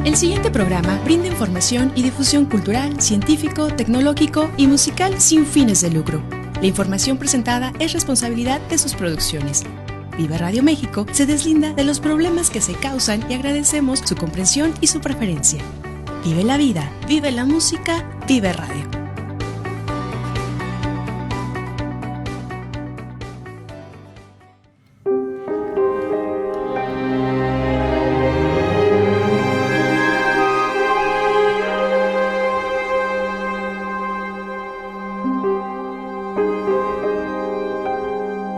El siguiente programa brinda información y difusión cultural, científico, tecnológico y musical sin fines de lucro. La información presentada es responsabilidad de sus producciones. Vive Radio México se deslinda de los problemas que se causan y agradecemos su comprensión y su preferencia. Vive la vida, vive la música, vive radio.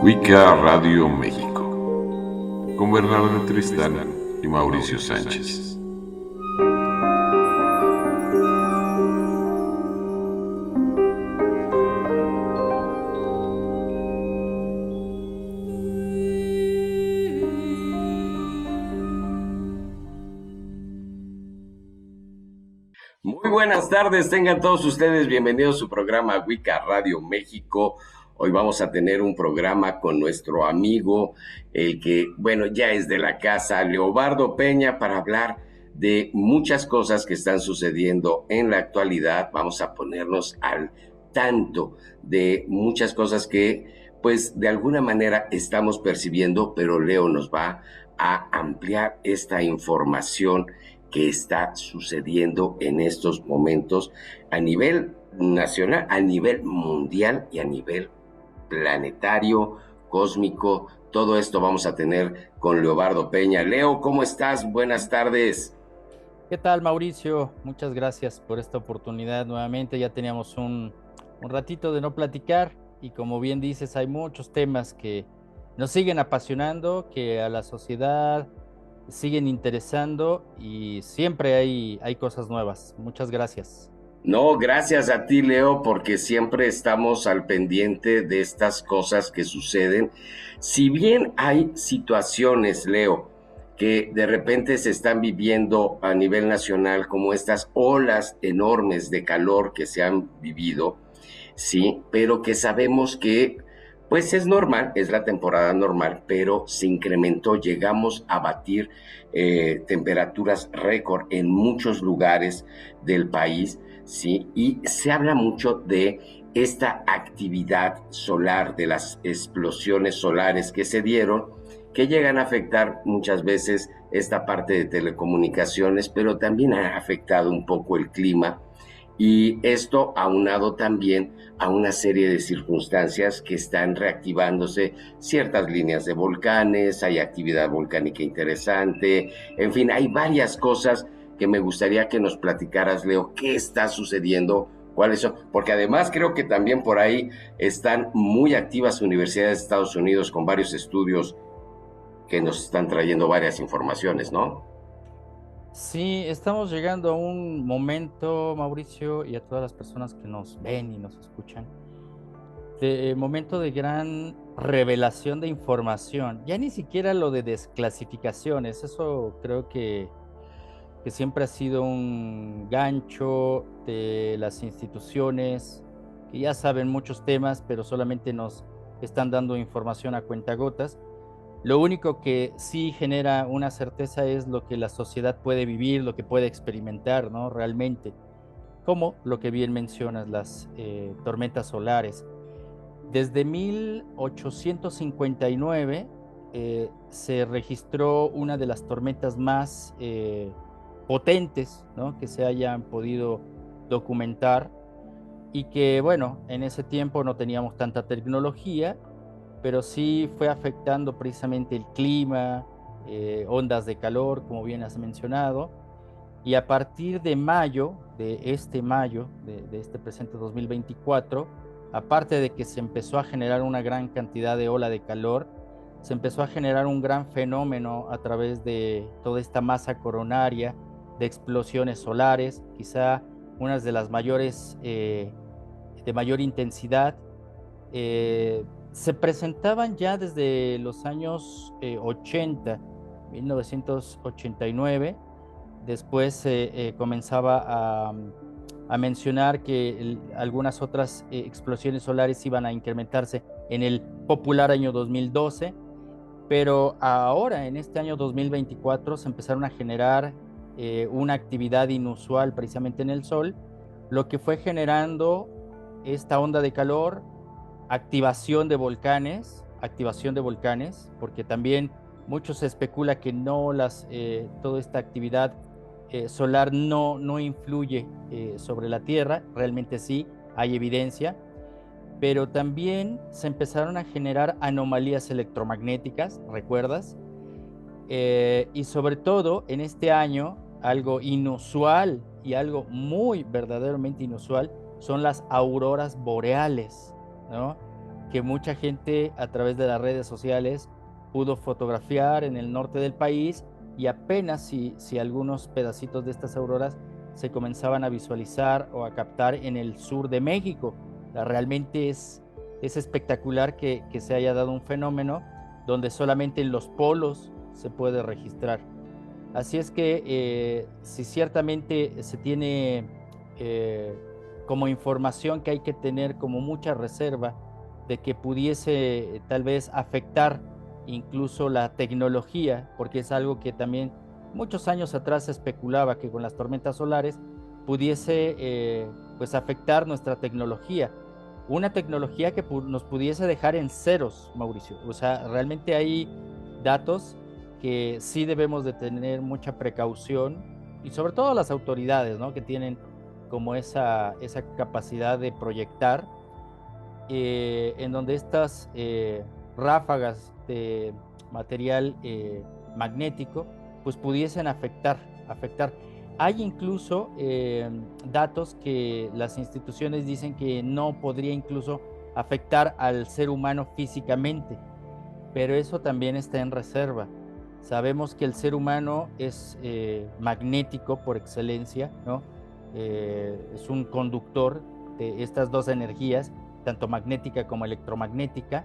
Wicca Radio México, con Bernardo Tristán y Mauricio Sánchez. Muy buenas tardes, tengan todos ustedes bienvenidos a su programa Wicca Radio México. Hoy vamos a tener un programa con nuestro amigo, el que, ya es de la casa, Leobardo Peña, para hablar de muchas cosas que están sucediendo en la actualidad. Vamos a ponernos al tanto de muchas cosas que, de alguna manera estamos percibiendo, pero Leo nos va a ampliar esta información que está sucediendo en estos momentos a nivel nacional, a nivel mundial y a nivel planetario, cósmico. Todo esto vamos a tener con Leobardo Peña. Leo, ¿cómo estás? Buenas tardes. ¿Qué tal, Mauricio? Muchas gracias por esta oportunidad nuevamente. Ya teníamos un ratito de no platicar y como bien dices, hay muchos temas que nos siguen apasionando, que a la sociedad siguen interesando y siempre hay cosas nuevas. Muchas gracias. No, gracias a ti, Leo, porque siempre estamos al pendiente de estas cosas que suceden. Si bien hay situaciones, Leo, que de repente se están viviendo a nivel nacional, como estas olas enormes de calor que se han vivido, sí, pero que sabemos que es normal, es la temporada normal, pero se incrementó, llegamos a batir temperaturas récord en muchos lugares del país, ¿sí? Y se habla mucho de esta actividad solar, de las explosiones solares que se dieron, que llegan a afectar muchas veces esta parte de telecomunicaciones, pero también ha afectado un poco el clima. Y esto aunado también a una serie de circunstancias que están reactivándose ciertas líneas de volcanes, hay actividad volcánica interesante, en fin, hay varias cosas que me gustaría que nos platicaras, Leo, qué está sucediendo, cuáles son, porque además creo que también por ahí están muy activas universidades de Estados Unidos con varios estudios que nos están trayendo varias informaciones, ¿no? Sí, estamos llegando a un momento, Mauricio, y a todas las personas que nos ven y nos escuchan, de momento de gran revelación de información. Ya ni siquiera lo de desclasificaciones, eso creo que siempre ha sido un gancho de las instituciones, que ya saben muchos temas, pero solamente nos están dando información a cuentagotas. Lo único que sí genera una certeza es lo que la sociedad puede vivir, lo que puede experimentar, ¿no? Realmente, como lo que bien mencionas, las tormentas solares. Desde 1859 se registró una de las tormentas más potentes, ¿no? Que se hayan podido documentar y que, en ese tiempo no teníamos tanta tecnología, pero sí fue afectando precisamente el clima, ondas de calor, como bien has mencionado, y a partir de mayo, de este presente 2024, aparte de que se empezó a generar una gran cantidad de ola de calor, se empezó a generar un gran fenómeno a través de toda esta masa coronaria de explosiones solares, quizá unas de las mayores, de mayor intensidad. Se presentaban ya desde los años 80, 1989, después comenzaba a mencionar que algunas otras explosiones solares iban a incrementarse en el popular año 2012, pero ahora en este año 2024 se empezaron a generar una actividad inusual precisamente en el Sol, lo que fue generando esta onda de calor, activación de volcanes, porque también mucho se especula que toda esta actividad solar no influye sobre la Tierra, realmente sí, hay evidencia, pero también se empezaron a generar anomalías electromagnéticas, ¿recuerdas? Y sobre todo en este año, algo inusual y algo muy verdaderamente inusual son las auroras boreales, ¿no? Que mucha gente a través de las redes sociales pudo fotografiar en el norte del país, y apenas si algunos pedacitos de estas auroras se comenzaban a visualizar o a captar en el sur de México. Realmente es espectacular que se haya dado un fenómeno donde solamente en los polos se puede registrar. Así es que si ciertamente se tiene como información que hay que tener como mucha reserva de que pudiese tal vez afectar incluso la tecnología, porque es algo que también muchos años atrás se especulaba que con las tormentas solares pudiese pues afectar nuestra tecnología, una tecnología que nos pudiese dejar en ceros, Mauricio. O sea, realmente hay datos que sí debemos de tener mucha precaución, y sobre todo las autoridades, ¿no? Que tienen como esa capacidad de proyectar, en donde estas ráfagas de material magnético pues pudiesen afectar. Hay incluso datos que las instituciones dicen que no podría incluso afectar al ser humano físicamente, pero eso también está en reserva. Sabemos que el ser humano es magnético por excelencia, ¿no? Es un conductor de estas dos energías, tanto magnética como electromagnética,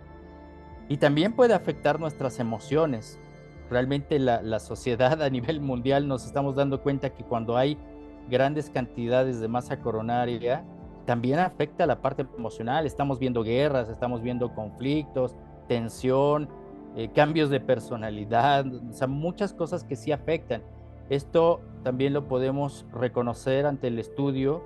y también puede afectar nuestras emociones. Realmente la sociedad a nivel mundial nos estamos dando cuenta que cuando hay grandes cantidades de masa coronaria, también afecta la parte emocional. Estamos viendo guerras, estamos viendo conflictos, tensión, cambios de personalidad, o sea, muchas cosas que sí afectan. Esto también lo podemos reconocer ante el estudio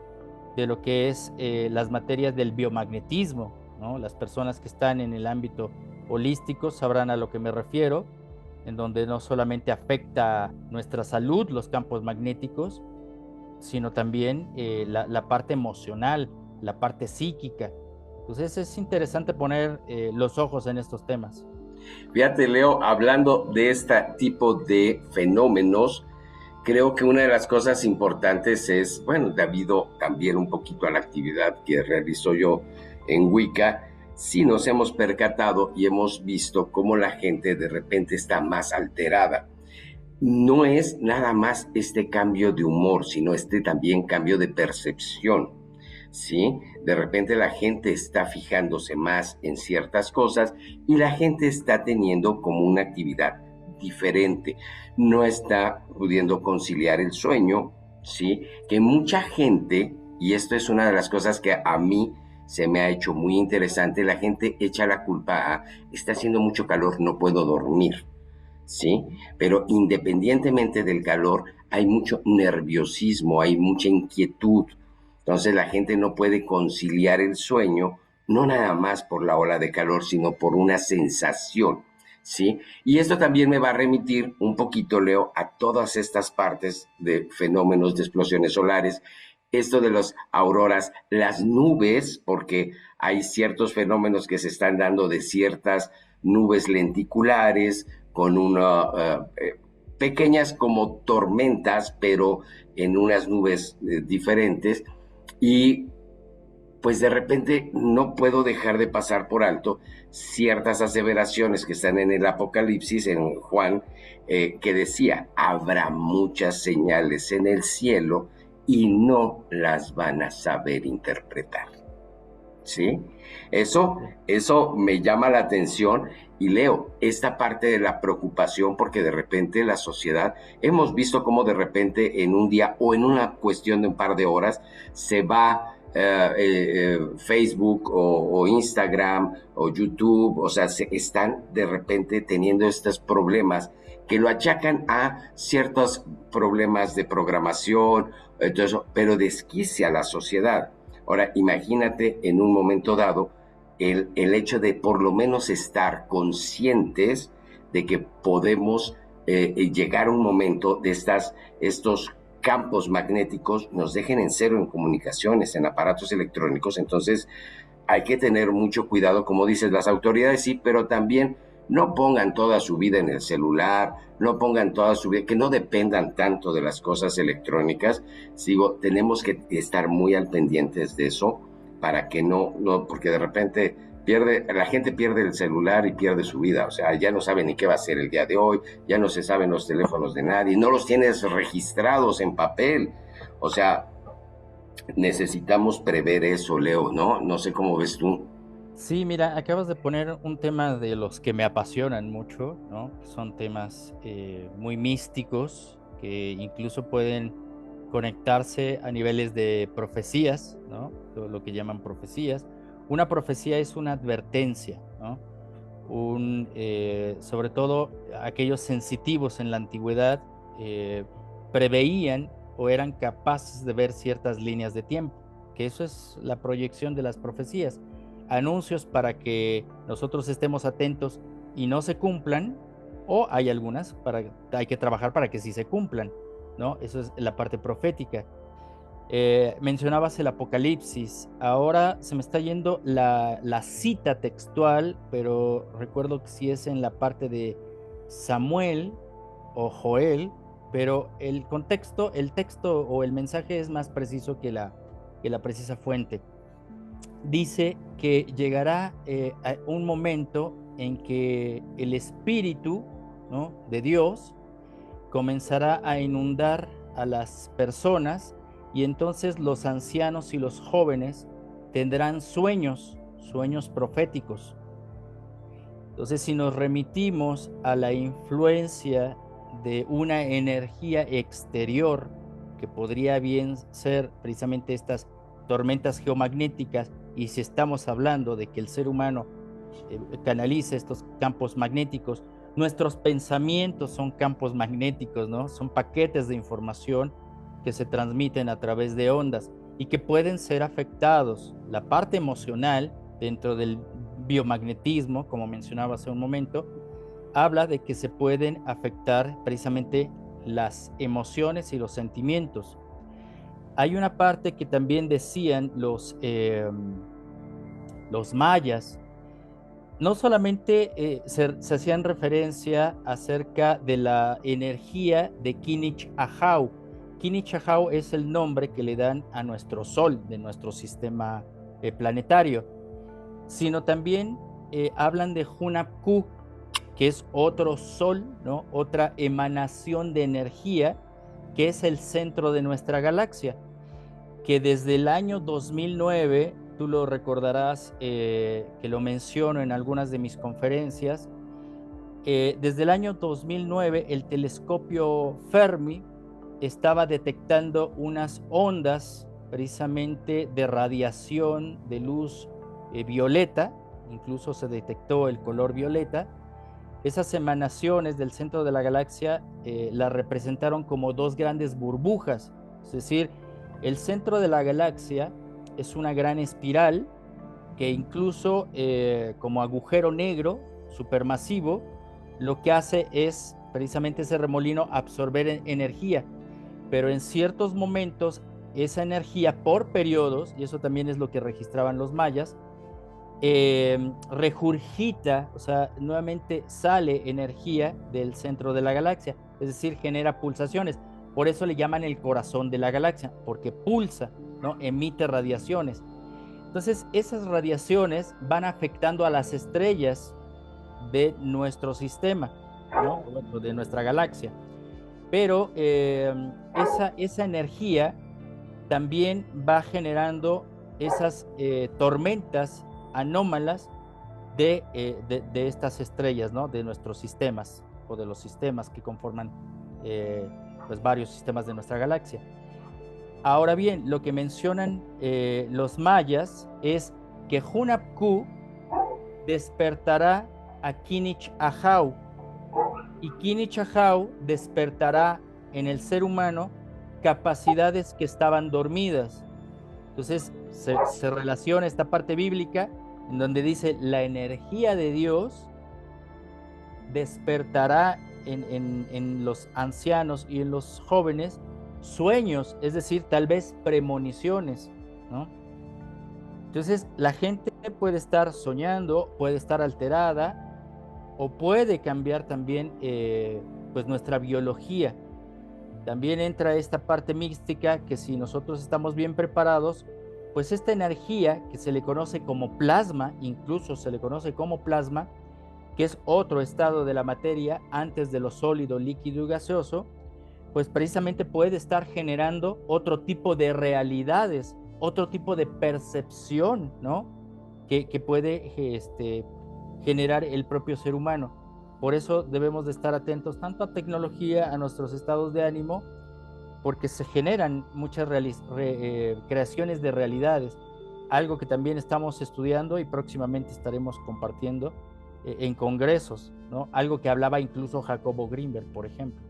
de lo que es las materias del biomagnetismo, ¿no? Las personas que están en el ámbito holístico sabrán a lo que me refiero, en donde no solamente afecta nuestra salud los campos magnéticos, sino también la parte emocional, la parte psíquica. Entonces es interesante poner los ojos en estos temas. Fíjate, Leo, hablando de este tipo de fenómenos, creo que una de las cosas importantes es, bueno, debido también un poquito a la actividad que realizo yo en Wicca, sí nos hemos percatado y hemos visto cómo la gente de repente está más alterada. No es nada más este cambio de humor, sino también cambio de percepción, ¿sí? De repente la gente está fijándose más en ciertas cosas y la gente está teniendo como una actividad diferente. No está pudiendo conciliar el sueño, ¿sí? Que mucha gente, y esto es una de las cosas que a mí se me ha hecho muy interesante, la gente echa la culpa a, está haciendo mucho calor, no puedo dormir, ¿sí? Pero independientemente del calor, hay mucho nerviosismo, hay mucha inquietud. Entonces la gente no puede conciliar el sueño, no nada más por la ola de calor, sino por una sensación, ¿sí? Y esto también me va a remitir un poquito, Leo, a todas estas partes de fenómenos de explosiones solares, esto de las auroras, las nubes, porque hay ciertos fenómenos que se están dando de ciertas nubes lenticulares, con pequeñas como tormentas, pero en unas nubes diferentes, y pues de repente no puedo dejar de pasar por alto ciertas aseveraciones que están en el Apocalipsis, en Juan, que decía, habrá muchas señales en el cielo y no las van a saber interpretar, ¿sí? Eso me llama la atención. Y Leo, esta parte de la preocupación, porque de repente la sociedad, hemos visto cómo de repente en un día o en una cuestión de un par de horas se va Facebook o Instagram o YouTube, o sea, se están de repente teniendo estos problemas que lo achacan a ciertos problemas de programación, entonces, pero desquicia a la sociedad. Ahora, imagínate en un momento dado el hecho de por lo menos estar conscientes de que podemos llegar a un momento de estos campos magnéticos nos dejen en cero en comunicaciones, en aparatos electrónicos. Entonces hay que tener mucho cuidado, como dices, las autoridades sí, pero también no pongan toda su vida en el celular, no pongan toda su vida, que no dependan tanto de las cosas electrónicas. Sigo, tenemos que estar muy al pendientes de eso para que no, porque de repente la gente pierde el celular y pierde su vida, o sea, ya no sabe ni qué va a ser el día de hoy, ya no se saben los teléfonos de nadie, no los tienes registrados en papel, o sea, necesitamos prever eso, Leo, ¿no? No sé cómo ves tú. Sí, mira, acabas de poner un tema de los que me apasionan mucho, ¿no? Son temas muy místicos que incluso pueden conectarse a niveles de profecías, ¿no? Lo que llaman profecías. Una profecía es una advertencia, ¿no? Sobre todo aquellos sensitivos en la antigüedad preveían o eran capaces de ver ciertas líneas de tiempo, que eso es la proyección de las profecías. Anuncios para que nosotros estemos atentos y no se cumplan, o hay algunas hay que trabajar para que sí se cumplan, ¿no? Eso es la parte profética. Mencionabas el Apocalipsis, ahora se me está yendo la cita textual, pero recuerdo que sí es en la parte de Samuel o Joel, pero el contexto, el texto o el mensaje es más preciso que la precisa fuente. Dice que llegará un momento en que el Espíritu, ¿no?, de Dios comenzará a inundar a las personas y entonces los ancianos y los jóvenes tendrán sueños proféticos. Entonces, si nos remitimos a la influencia de una energía exterior, que podría bien ser precisamente estas tormentas geomagnéticas, y si estamos hablando de que el ser humano canaliza estos campos magnéticos, nuestros pensamientos son campos magnéticos, ¿no? Son paquetes de información que se transmiten a través de ondas y que pueden ser afectados. La parte emocional dentro del biomagnetismo, como mencionaba hace un momento, habla de que se pueden afectar precisamente las emociones y los sentimientos. Hay una parte que también decían los mayas, no solamente se hacían referencia acerca de la energía de Kinich Ahau. Kinich Ahau es el nombre que le dan a nuestro Sol, de nuestro sistema planetario, sino también hablan de Hunapku, que es otro Sol, ¿no?, otra emanación de energía, que es el centro de nuestra galaxia, que desde el año 2009, tú lo recordarás, que lo menciono en algunas de mis conferencias, desde el año 2009 el telescopio Fermi estaba detectando unas ondas precisamente de radiación de luz violeta, incluso se detectó el color violeta. Esas emanaciones del centro de la galaxia las representaron como dos grandes burbujas, es decir, el centro de la galaxia es una gran espiral que incluso como agujero negro supermasivo, lo que hace es precisamente ese remolino absorber energía, pero en ciertos momentos esa energía por periodos, y eso también es lo que registraban los mayas, regurgita, o sea, nuevamente sale energía del centro de la galaxia, es decir, genera pulsaciones. Por eso le llaman el corazón de la galaxia, porque pulsa, ¿no?, emite radiaciones. Entonces, esas radiaciones van afectando a las estrellas de nuestro sistema, ¿no?, de nuestra galaxia. Pero esa energía también va generando esas tormentas anómalas de estas estrellas, ¿no?, de nuestros sistemas o de los sistemas que conforman pues varios sistemas de nuestra galaxia. Ahora bien, lo que mencionan los mayas es que Hunahpu despertará a Kinich Ahau, y Kinich Ahau despertará en el ser humano capacidades que estaban dormidas. Entonces se relaciona esta parte bíblica en donde dice la energía de Dios despertará en los ancianos y en los jóvenes sueños, es decir, tal vez premoniciones, ¿no? Entonces la gente puede estar soñando, puede estar alterada, o puede cambiar también pues nuestra biología. También entra esta parte mística que si nosotros estamos bien preparados, pues esta energía que se le conoce como plasma, incluso se le conoce como plasma, que es otro estado de la materia antes de lo sólido, líquido y gaseoso, pues precisamente puede estar generando otro tipo de realidades, otro tipo de percepción, ¿no? Que puede generar el propio ser humano. Por eso debemos de estar atentos tanto a tecnología, a nuestros estados de ánimo, porque se generan muchas creaciones de realidades, algo que también estamos estudiando y próximamente estaremos compartiendo en congresos, ¿no? Algo que hablaba incluso Jacobo Greenberg, por ejemplo.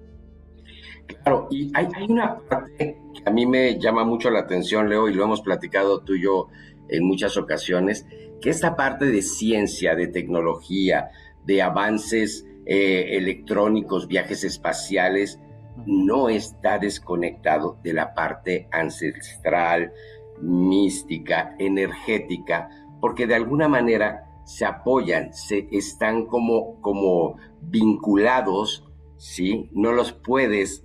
Claro, y hay una parte que a mí me llama mucho la atención, Leo, y lo hemos platicado tú y yo en muchas ocasiones, que esta parte de ciencia, de tecnología, de avances electrónicos, viajes espaciales, no está desconectado de la parte ancestral, mística, energética, porque de alguna manera se apoyan, están como vinculados, ¿sí? No los puedes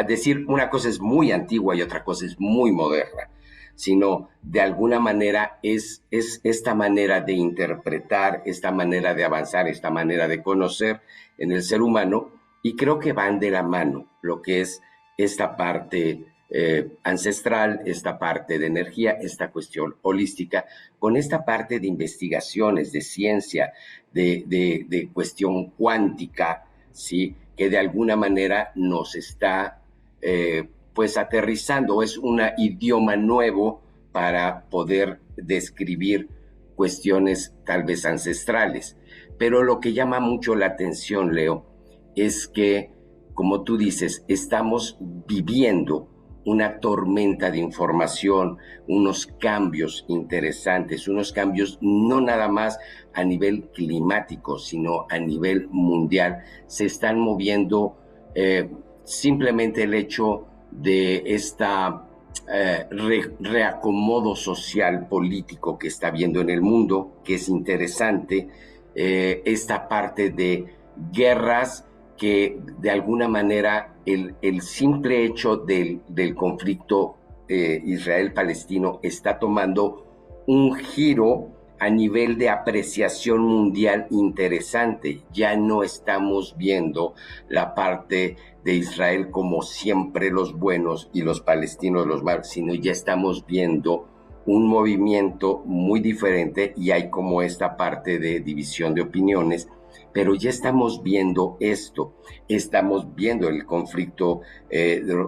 decir una cosa es muy antigua y otra cosa es muy moderna, sino de alguna manera es esta manera de interpretar, esta manera de avanzar, esta manera de conocer en el ser humano, y creo que van de la mano lo que es esta parte ancestral, esta parte de energía, esta cuestión holística, con esta parte de investigaciones, de ciencia, de cuestión cuántica, ¿sí? Que de alguna manera nos está pues aterrizando, es un idioma nuevo para poder describir cuestiones tal vez ancestrales. Pero lo que llama mucho la atención, Leo, es que, como tú dices, estamos viviendo una tormenta de información, unos cambios interesantes, unos cambios no nada más a nivel climático, sino a nivel mundial. Se están moviendo simplemente el hecho de esta reacomodo social político que está habiendo en el mundo, que es interesante, esta parte de guerras que de alguna manera el simple hecho del conflicto Israel-Palestino está tomando un giro a nivel de apreciación mundial interesante. Ya no estamos viendo la parte de Israel como siempre los buenos y los palestinos los malos, sino ya estamos viendo un movimiento muy diferente y hay como esta parte de división de opiniones. Pero ya estamos viendo esto, estamos viendo el conflicto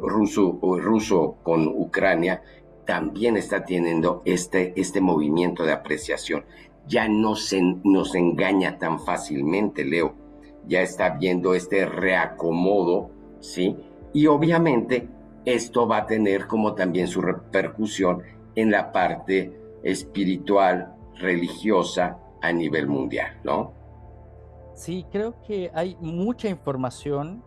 ruso con Ucrania, también está teniendo este movimiento de apreciación. Ya no nos engaña tan fácilmente, Leo, ya está viendo este reacomodo, ¿sí? Y obviamente esto va a tener como también su repercusión en la parte espiritual, religiosa a nivel mundial, ¿no? Sí, creo que hay mucha información.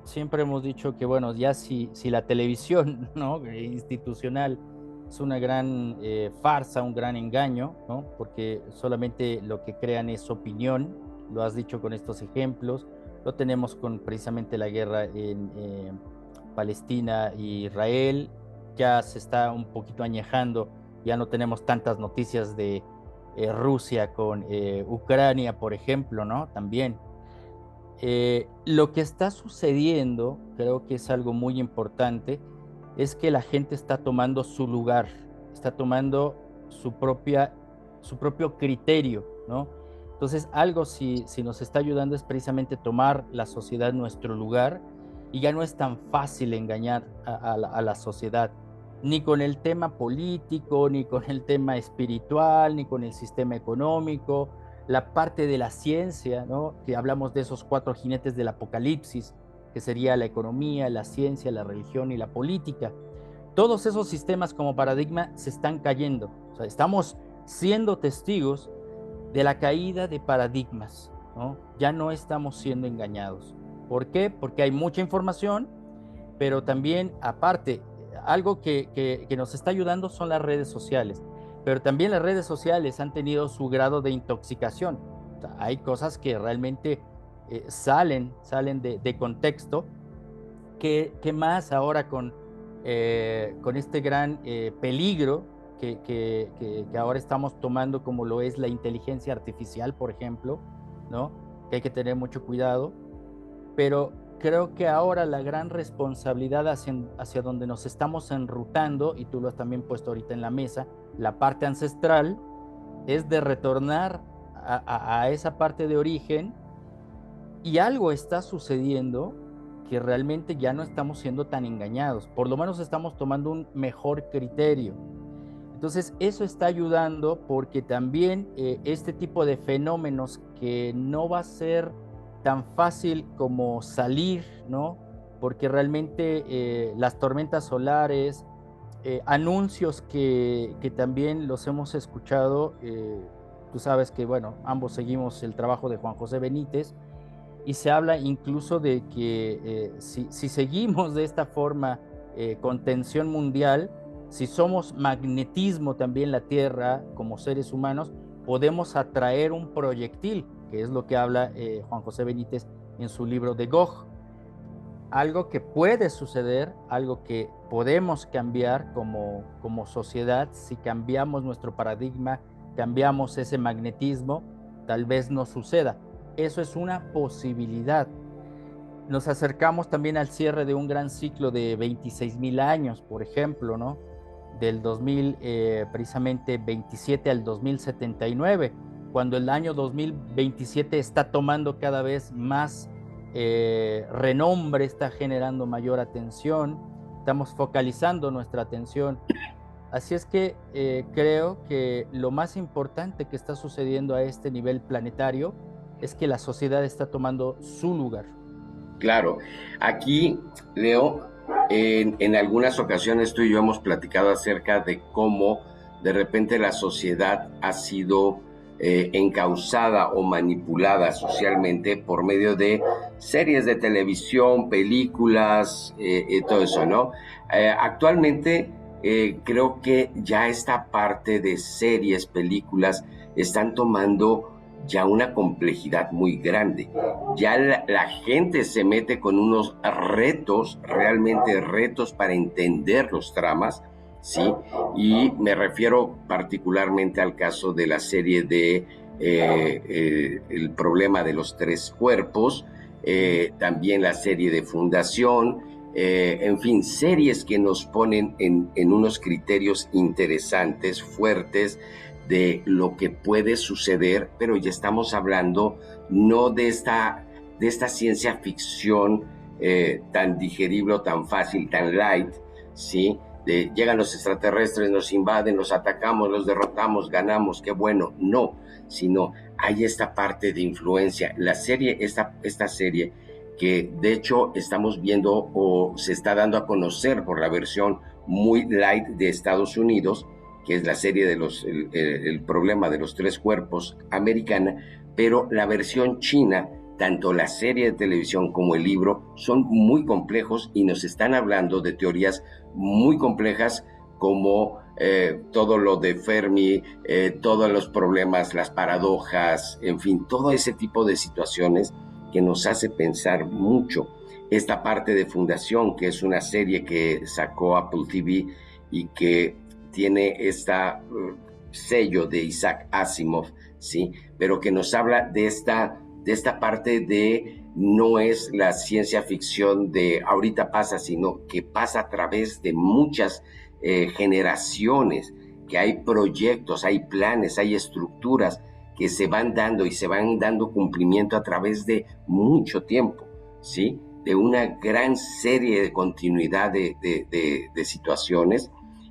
Siempre hemos dicho que, bueno, ya si la televisión, ¿no?, institucional es una gran farsa, un gran engaño, ¿no?, porque solamente lo que crean es opinión. Lo has dicho con estos ejemplos. Lo tenemos con precisamente la guerra en Palestina e Israel. Ya se está un poquito añejando. Ya no tenemos tantas noticias de Rusia con Ucrania, por ejemplo, ¿no? También. Lo que está sucediendo, creo que es algo muy importante, es que la gente está tomando su lugar, está tomando su propio criterio, ¿no? Entonces, algo si nos está ayudando es precisamente tomar la sociedad nuestro lugar y ya no es tan fácil engañar a la sociedad, ni con el tema político, ni con el tema espiritual, ni con el sistema económico, la parte de la ciencia, ¿no? Que hablamos de esos 4 jinetes del apocalipsis, que sería la economía, la ciencia, la religión y la política. Todos esos sistemas como paradigma se están cayendo. O sea, estamos siendo testigos de la caída de paradigmas, ¿no? Ya no estamos siendo engañados. ¿Por qué? Porque hay mucha información, pero también, aparte, algo que nos está ayudando son las redes sociales. Pero también las redes sociales han tenido su grado de intoxicación. O sea, hay cosas que realmente salen de contexto, que más ahora con este gran peligro que ahora estamos tomando, como lo es la inteligencia artificial, por ejemplo, ¿no? Que hay que tener mucho cuidado, pero creo que ahora la gran responsabilidad hacia donde nos estamos enrutando, y tú lo has también puesto ahorita en la mesa, la parte ancestral, es de retornar a esa parte de origen, y algo está sucediendo que realmente ya no estamos siendo tan engañados, por lo menos estamos tomando un mejor criterio. Entonces eso está ayudando, porque también este tipo de fenómenos, que no va a ser tan fácil como salir, ¿no? Porque realmente las tormentas solares, anuncios que también los hemos escuchado, tú sabes que, bueno, ambos seguimos el trabajo de Juan José Benítez, y se habla incluso de que si seguimos de esta forma con tensión mundial, si somos magnetismo también la Tierra como seres humanos, podemos atraer un proyectil, que es lo que habla Juan José Benítez en su libro de Gog. Algo que puede suceder, algo que podemos cambiar como sociedad, si cambiamos nuestro paradigma, cambiamos ese magnetismo, tal vez no suceda. Eso es una posibilidad. Nos acercamos también al cierre de un gran ciclo de 26,000 años, por ejemplo, ¿no? Del 2000, precisamente 27 al 2079, cuando el año 2027 está tomando cada vez más renombre, está generando mayor atención, estamos focalizando nuestra atención. Así es que creo que lo más importante que está sucediendo a este nivel planetario es que la sociedad está tomando su lugar. Claro, aquí, Leo, en algunas ocasiones tú y yo hemos platicado acerca de cómo de repente la sociedad ha sido encauzada o manipulada socialmente por medio de series de televisión, películas, todo eso, ¿no? Actualmente creo que ya esta parte de series, películas, están tomando ya una complejidad muy grande. Ya la gente se mete con unos retos, realmente retos para entender los tramas, ¿sí? Y me refiero particularmente al caso de la serie de El problema de los 3 cuerpos, también la serie de Fundación, en fin, series que nos ponen en unos criterios interesantes, fuertes, de lo que puede suceder, pero ya estamos hablando no de esta ciencia ficción tan digerible, tan fácil, tan light, ¿sí? Llegan los extraterrestres, nos invaden, los atacamos, los derrotamos, ganamos, qué bueno. No, sino hay esta parte de influencia. La serie, esta serie, que de hecho estamos viendo o se está dando a conocer por la versión muy light de Estados Unidos, que es la serie de el problema de los 3 cuerpos americana, pero la versión china, tanto la serie de televisión como el libro, son muy complejos y nos están hablando de teorías muy complejas, como todo lo de Fermi, todos los problemas, las paradojas, en fin, todo ese tipo de situaciones que nos hace pensar mucho. Esta parte de Fundación, que es una serie que sacó Apple TV y que tiene sello de Isaac Asimov, ¿sí? Pero que nos habla de esta parte de no es la ciencia ficción de ahorita pasa, sino que pasa a través de muchas generaciones, que hay proyectos, hay planes, hay estructuras que se van dando y se van dando cumplimiento a través de mucho tiempo, ¿sí? de una gran serie de continuidad de situaciones,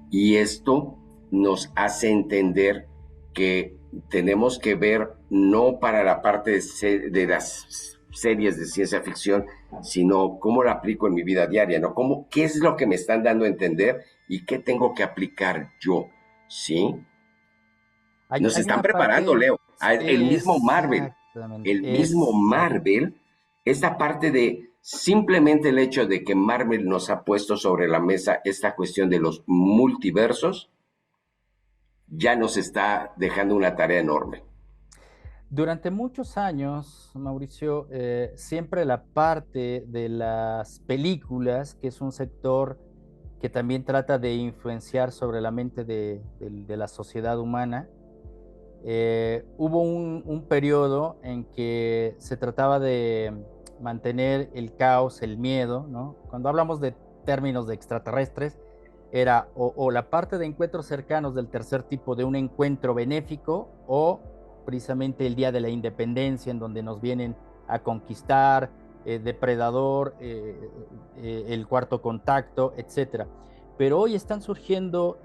y esto nos hace entender que tenemos que ver no para la parte de las series de ciencia ficción, sino cómo la aplico en mi vida diaria, ¿no? ¿Qué es lo que me están dando a entender y qué tengo que aplicar yo? ¿Sí? Nos Hay están una preparando, parte, Leo. exactamente, El mismo Marvel, esta parte de simplemente el hecho de que Marvel nos ha puesto sobre la mesa esta cuestión de los multiversos, ya nos está dejando una tarea enorme. durante muchos años, Mauricio, siempre la parte de las películas, que es un sector que también trata de influenciar sobre la mente de la sociedad humana, hubo un periodo en que se trataba de mantener el caos, el miedo, ¿no? Cuando hablamos de términos de extraterrestres, era o la parte de encuentros cercanos del tercer tipo de un encuentro benéfico, o precisamente el Día de la Independencia, en donde nos vienen a conquistar, Depredador, el Cuarto Contacto, etcétera. Pero hoy están surgiendo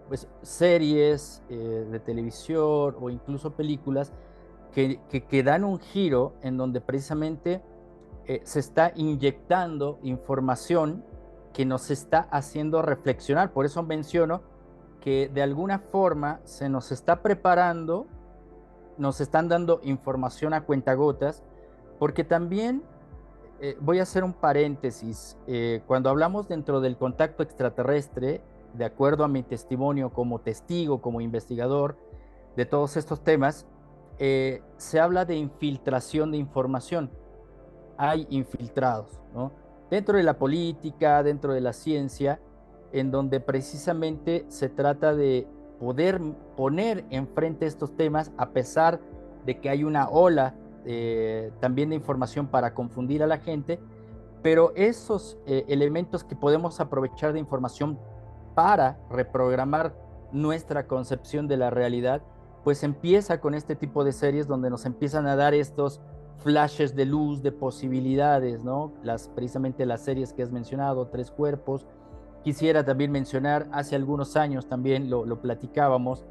pues, series de televisión o incluso películas que dan un giro en donde precisamente se está inyectando información que nos está haciendo reflexionar. Por eso menciono que de alguna forma se nos está preparando, nos están dando información a cuentagotas, porque también voy a hacer un paréntesis. Cuando hablamos dentro del contacto extraterrestre, de acuerdo a mi testimonio como testigo, como investigador de todos estos temas, se habla de infiltración de información. Hay infiltrados, ¿no? Dentro de la política, dentro de la ciencia, en donde precisamente se trata de poder poner enfrente estos temas a pesar de que hay una ola también de información para confundir a la gente, pero esos elementos que podemos aprovechar de información para reprogramar nuestra concepción de la realidad, pues empieza con este tipo de series donde nos empiezan a dar estos flashes de luz, de posibilidades, ¿no? Precisamente las series que has mencionado, Tres Cuerpos. Quisiera también mencionar, hace algunos años también lo platicábamos,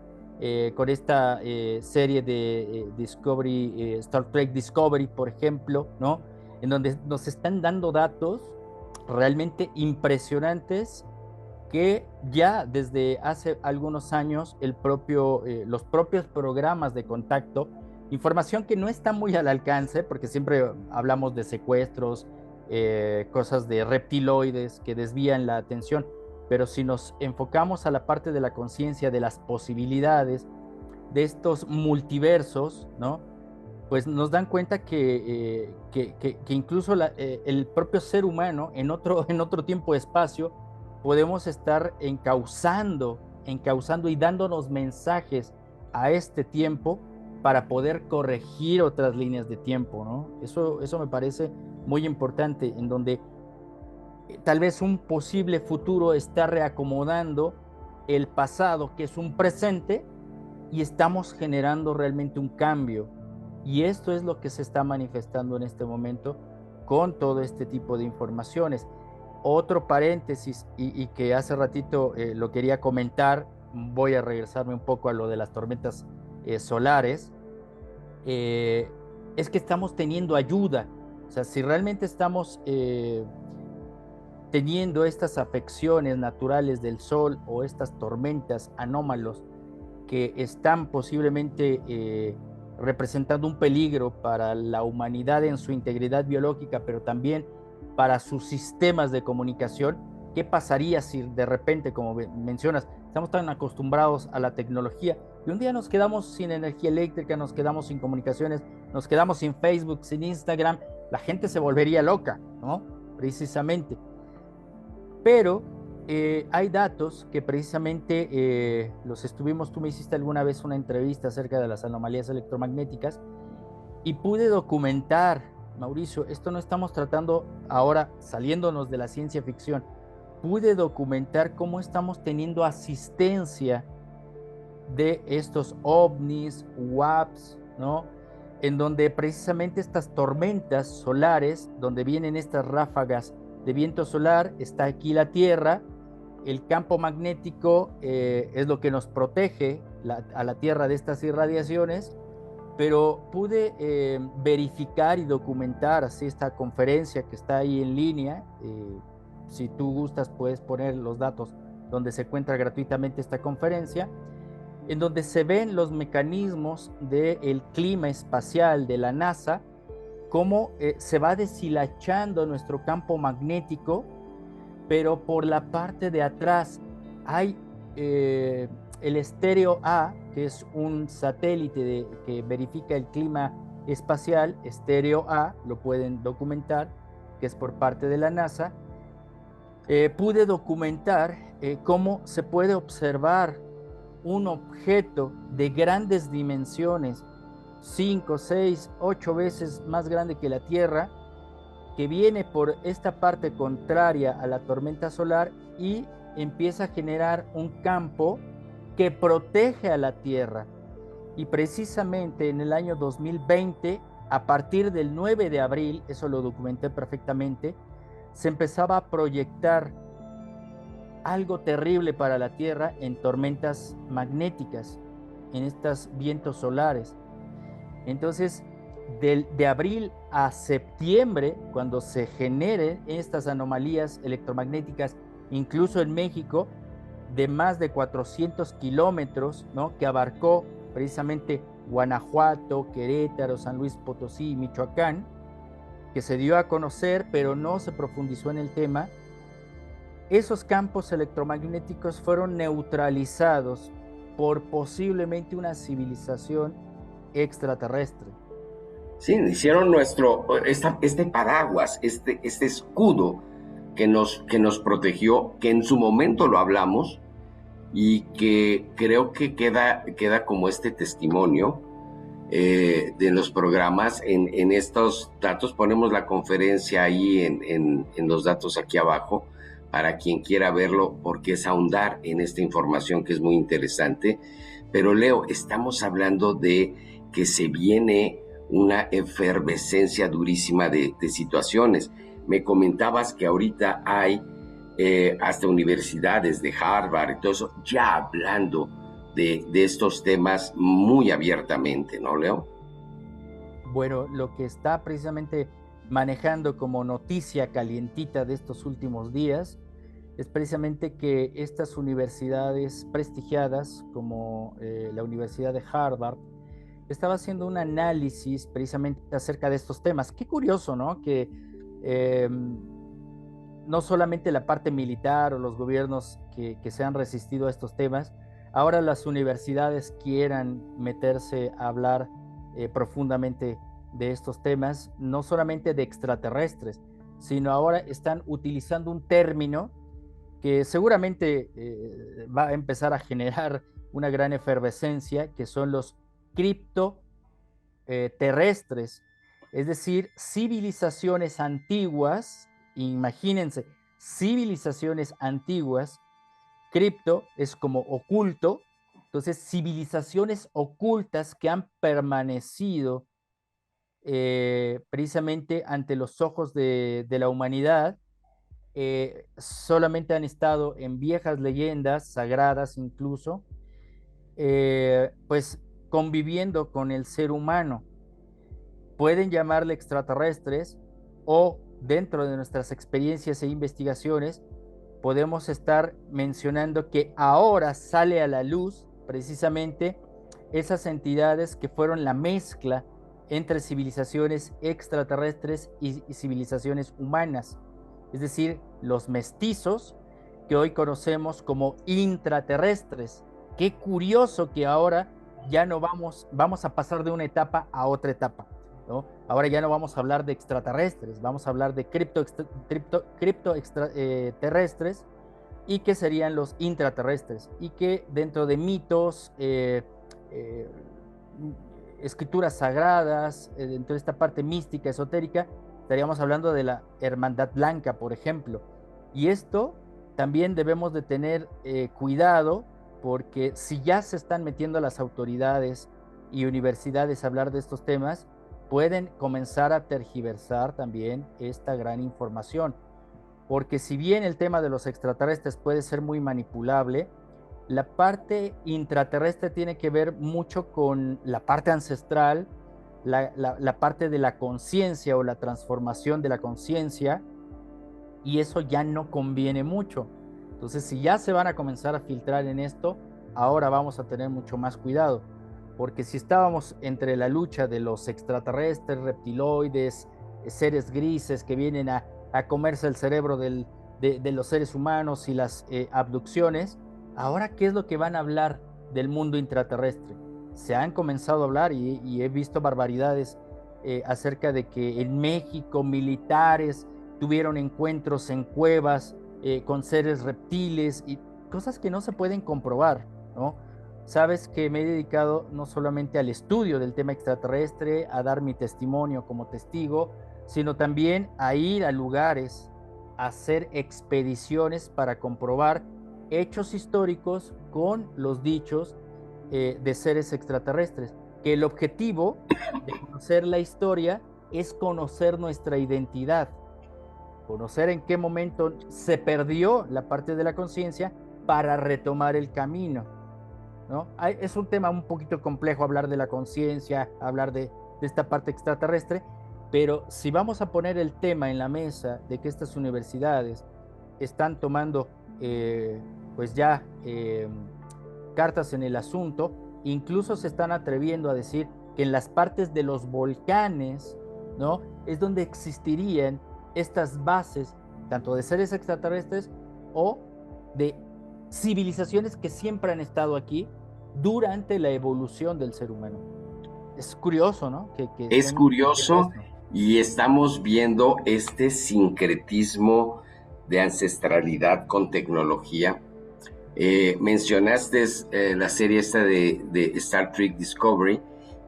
con esta serie de Discovery, Star Trek Discovery, por ejemplo, ¿no? En donde nos están dando datos realmente impresionantes que ya desde hace algunos años los propios programas de contacto, información que no está muy al alcance, porque siempre hablamos de secuestros, cosas de reptiloides que desvían la atención, pero si nos enfocamos a la parte de la conciencia, de las posibilidades, de estos multiversos, ¿no? Pues nos dan cuenta que incluso el propio ser humano en otro tiempo-espacio podemos estar encauzando y dándonos mensajes a este tiempo para poder corregir otras líneas de tiempo, ¿no? Eso me parece muy importante, en donde tal vez un posible futuro está reacomodando el pasado, que es un presente, y estamos generando realmente un cambio. Y esto es lo que se está manifestando en este momento con todo este tipo de informaciones. Otro paréntesis, y que hace ratito lo quería comentar, voy a regresarme un poco a lo de las tormentas solares, es que estamos teniendo ayuda. O sea, si realmente estamos teniendo estas afecciones naturales del sol o estas tormentas anómalos que están posiblemente representando un peligro para la humanidad en su integridad biológica, pero también para sus sistemas de comunicación, ¿qué pasaría si de repente, como mencionas, estamos tan acostumbrados a la tecnología y un día nos quedamos sin energía eléctrica, nos quedamos sin comunicaciones, nos quedamos sin Facebook, sin Instagram? La gente se volvería loca, ¿no? Precisamente. Pero hay datos que precisamente tú me hiciste alguna vez una entrevista acerca de las anomalías electromagnéticas y pude documentar, Mauricio, esto no estamos tratando ahora saliéndonos de la ciencia ficción, pude documentar cómo estamos teniendo asistencia de estos ovnis, UAPs, ¿no? en donde precisamente estas tormentas solares, donde vienen estas ráfagas de viento solar, está aquí la Tierra, el campo magnético es lo que nos protege a la Tierra de estas irradiaciones, pero pude verificar y documentar así esta conferencia que está ahí en línea. Si tú gustas puedes poner los datos donde se encuentra gratuitamente esta conferencia, en donde se ven los mecanismos del clima espacial de la NASA, cómo se va deshilachando nuestro campo magnético, pero por la parte de atrás hay el Estéreo A, que es un satélite que verifica el clima espacial. Estéreo A, lo pueden documentar, que es por parte de la NASA. Pude documentar cómo se puede observar un objeto de grandes dimensiones, 5, 6, 8 veces más grande que la Tierra, que viene por esta parte contraria a la tormenta solar y empieza a generar un campo que protege a la Tierra. Y precisamente en el año 2020, a partir del 9 de abril, eso lo documenté perfectamente, se empezaba a proyectar algo terrible para la Tierra en tormentas magnéticas, en estos vientos solares. Entonces, de abril a septiembre, cuando se generen estas anomalías electromagnéticas, incluso en México, de más de 400 kilómetros, ¿no?, que abarcó precisamente Guanajuato, Querétaro, San Luis Potosí y Michoacán, que se dio a conocer, pero no se profundizó en el tema. Esos campos electromagnéticos fueron neutralizados por posiblemente una civilización extraterrestre. Sí, hicieron este paraguas, este escudo que nos protegió, que en su momento lo hablamos y que creo que queda como este testimonio de los programas. En estos datos ponemos la conferencia ahí en los datos aquí abajo para quien quiera verlo, porque es ahondar en esta información que es muy interesante. Pero Leo, estamos hablando de que se viene una efervescencia durísima de situaciones. Me comentabas que ahorita hay hasta universidades de Harvard y todo eso ya hablando de estos temas muy abiertamente, ¿no, Leo? Bueno, lo que está precisamente manejando como noticia calientita de estos últimos días es precisamente que estas universidades prestigiadas como la Universidad de Harvard estaba haciendo un análisis precisamente acerca de estos temas. Qué curioso, ¿no? Que no solamente la parte militar o los gobiernos que se han resistido a estos temas, ahora las universidades quieran meterse a hablar profundamente de estos temas, no solamente de extraterrestres, sino ahora están utilizando un término que seguramente va a empezar a generar una gran efervescencia, que son los criptoterrestres, es decir, civilizaciones antiguas. Imagínense, civilizaciones antiguas. Cripto es como oculto, entonces civilizaciones ocultas que han permanecido precisamente ante los ojos de la humanidad, solamente han estado en viejas leyendas sagradas incluso, pues conviviendo con el ser humano. Pueden llamarle extraterrestres, o dentro de nuestras experiencias e investigaciones podemos estar mencionando que ahora sale a la luz precisamente esas entidades que fueron la mezcla entre civilizaciones extraterrestres y civilizaciones humanas, es decir, los mestizos que hoy conocemos como intraterrestres. Qué curioso que ahora ya no vamos a pasar de una etapa a otra etapa, ¿no? Ahora ya no vamos a hablar de extraterrestres, vamos a hablar de criptoterrestres, y que serían los intraterrestres, y que dentro de mitos, escrituras sagradas, dentro de esta parte mística, esotérica, estaríamos hablando de la Hermandad Blanca, por ejemplo. Y esto también debemos de tener cuidado, porque si ya se están metiendo las autoridades y universidades hablar de estos temas, pueden comenzar a tergiversar también esta gran información. Porque si bien el tema de los extraterrestres puede ser muy manipulable, la parte intraterrestre tiene que ver mucho con la parte ancestral, la parte de la conciencia o la transformación de la conciencia, y eso ya no conviene mucho. Entonces, si ya se van a comenzar a filtrar en esto, ahora vamos a tener mucho más cuidado, porque si estábamos entre la lucha de los extraterrestres, reptiloides, seres grises que vienen a comerse el cerebro de los seres humanos y las abducciones, ahora, ¿qué es lo que van a hablar del mundo intraterrestre? Se han comenzado a hablar y he visto barbaridades acerca de que en México militares tuvieron encuentros en cuevas con seres reptiles y cosas que no se pueden comprobar, ¿no? Sabes que me he dedicado no solamente al estudio del tema extraterrestre, a dar mi testimonio como testigo, sino también a ir a lugares, a hacer expediciones para comprobar hechos históricos con los dichos de seres extraterrestres, que el objetivo de conocer la historia es conocer nuestra identidad, conocer en qué momento se perdió la parte de la conciencia para retomar el camino, ¿no? Es un tema un poquito complejo hablar de la conciencia, hablar de esta parte extraterrestre, pero si vamos a poner el tema en la mesa de que estas universidades están tomando pues ya cartas en el asunto, incluso se están atreviendo a decir que en las partes de los volcanes, ¿no?, es donde existirían estas bases, tanto de seres extraterrestres o de civilizaciones que siempre han estado aquí durante la evolución del ser humano. Es curioso, ¿no? Es curioso, y estamos viendo este sincretismo de ancestralidad con tecnología. Mencionaste la serie esta de Star Trek Discovery,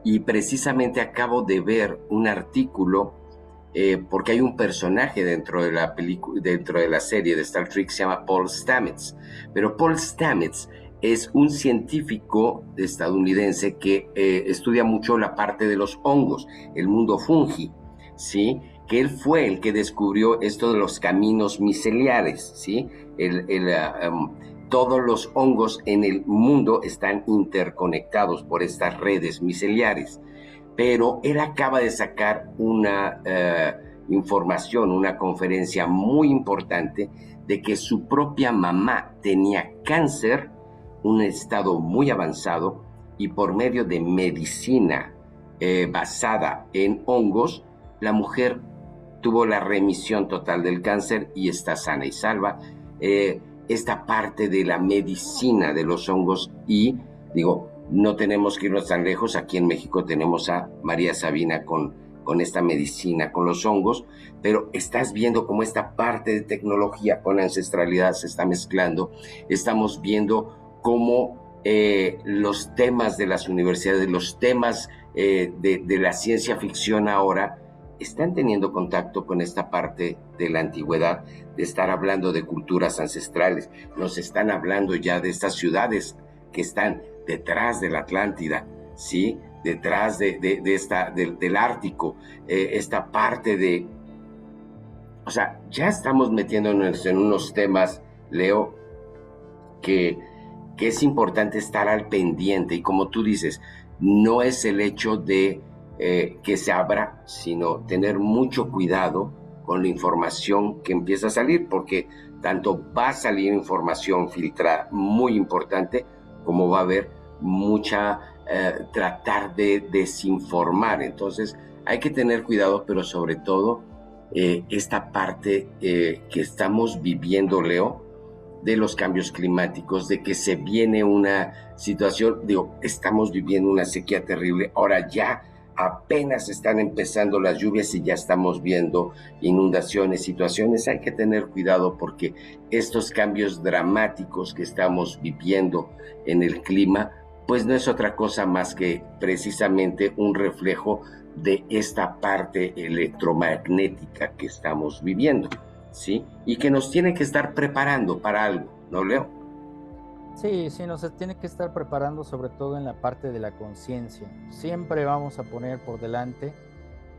y precisamente acabo de ver un artículo porque hay un personaje dentro de la película, dentro de la serie de Star Trek, se llama Paul Stamets, pero Paul Stamets es un científico estadounidense que estudia mucho la parte de los hongos, el mundo fungi, ¿sí? Que él fue el que descubrió esto de los caminos miceliares, ¿sí? Todos los hongos en el mundo están interconectados por estas redes miceliares, pero él acaba de sacar una información, una conferencia muy importante de que su propia mamá tenía cáncer, un estado muy avanzado, y por medio de medicina basada en hongos, la mujer tuvo la remisión total del cáncer y está sana y salva. Esta parte de la medicina de los hongos, y digo, no tenemos que irnos tan lejos, aquí en México tenemos a María Sabina con esta medicina, con los hongos, pero estás viendo cómo esta parte de tecnología con ancestralidad se está mezclando. Estamos viendo cómo los temas de las universidades, los temas de la ciencia ficción ahora están teniendo contacto con esta parte de la antigüedad, de estar hablando de culturas ancestrales. Nos están hablando ya de estas ciudades que están detrás de la Atlántida, ¿sí? Detrás del Ártico, esta parte de... O sea, ya estamos metiéndonos en unos temas, Leo, que es importante estar al pendiente, y como tú dices, no es el hecho de que se abra, sino tener mucho cuidado con la información que empieza a salir, porque tanto va a salir información filtrada muy importante, como va a haber mucha tratar de desinformar. Entonces hay que tener cuidado, pero sobre todo esta parte que estamos viviendo, Leo, de los cambios climáticos, de que se viene una situación, digo, estamos viviendo una sequía terrible, ahora ya apenas están empezando las lluvias y ya estamos viendo inundaciones, situaciones. Hay que tener cuidado, porque estos cambios dramáticos que estamos viviendo en el clima, pues no es otra cosa más que precisamente un reflejo de esta parte electromagnética que estamos viviendo, ¿sí? Y que nos tiene que estar preparando para algo, ¿no, Leo? Sí, sí, nos tiene que estar preparando sobre todo en la parte de la conciencia. Siempre vamos a poner por delante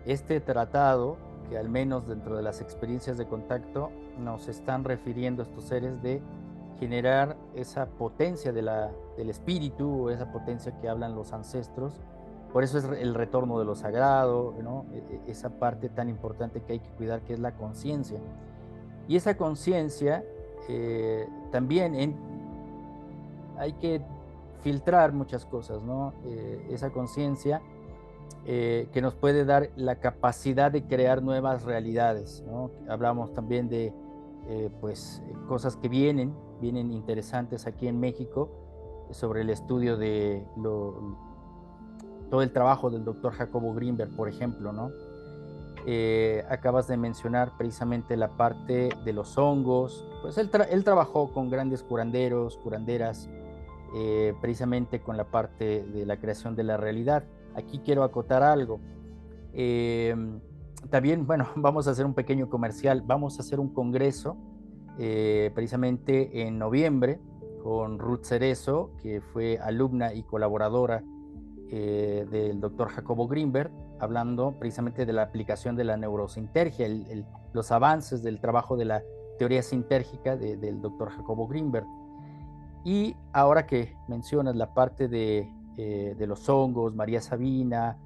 este tratado que al menos dentro de las experiencias de contacto nos están refiriendo estos seres de generar esa potencia del espíritu o esa potencia que hablan los ancestros. Por eso es el retorno de lo sagrado, ¿no? Esa parte tan importante que hay que cuidar, que es la conciencia. Y esa conciencia también hay que filtrar muchas cosas, ¿no? Esa conciencia que nos puede dar la capacidad de crear nuevas realidades, ¿no? Hablamos también de cosas que vienen interesantes aquí en México sobre el estudio de todo el trabajo del doctor Jacobo Grinberg, por ejemplo, ¿no? Acabas de mencionar precisamente la parte de los hongos. Pues él trabajó con grandes curanderos, curanderas, precisamente con la parte de la creación de la realidad. Aquí quiero acotar algo. También, bueno, vamos a hacer un pequeño comercial. Vamos a hacer un congreso precisamente en noviembre con Ruth Cerezo, que fue alumna y colaboradora del doctor Jacobo Grinberg, hablando precisamente de la aplicación de la neurosintergia, los avances del trabajo de la teoría sintérgica del doctor Jacobo Grinberg. Y ahora que mencionas la parte de los hongos, María Sabina,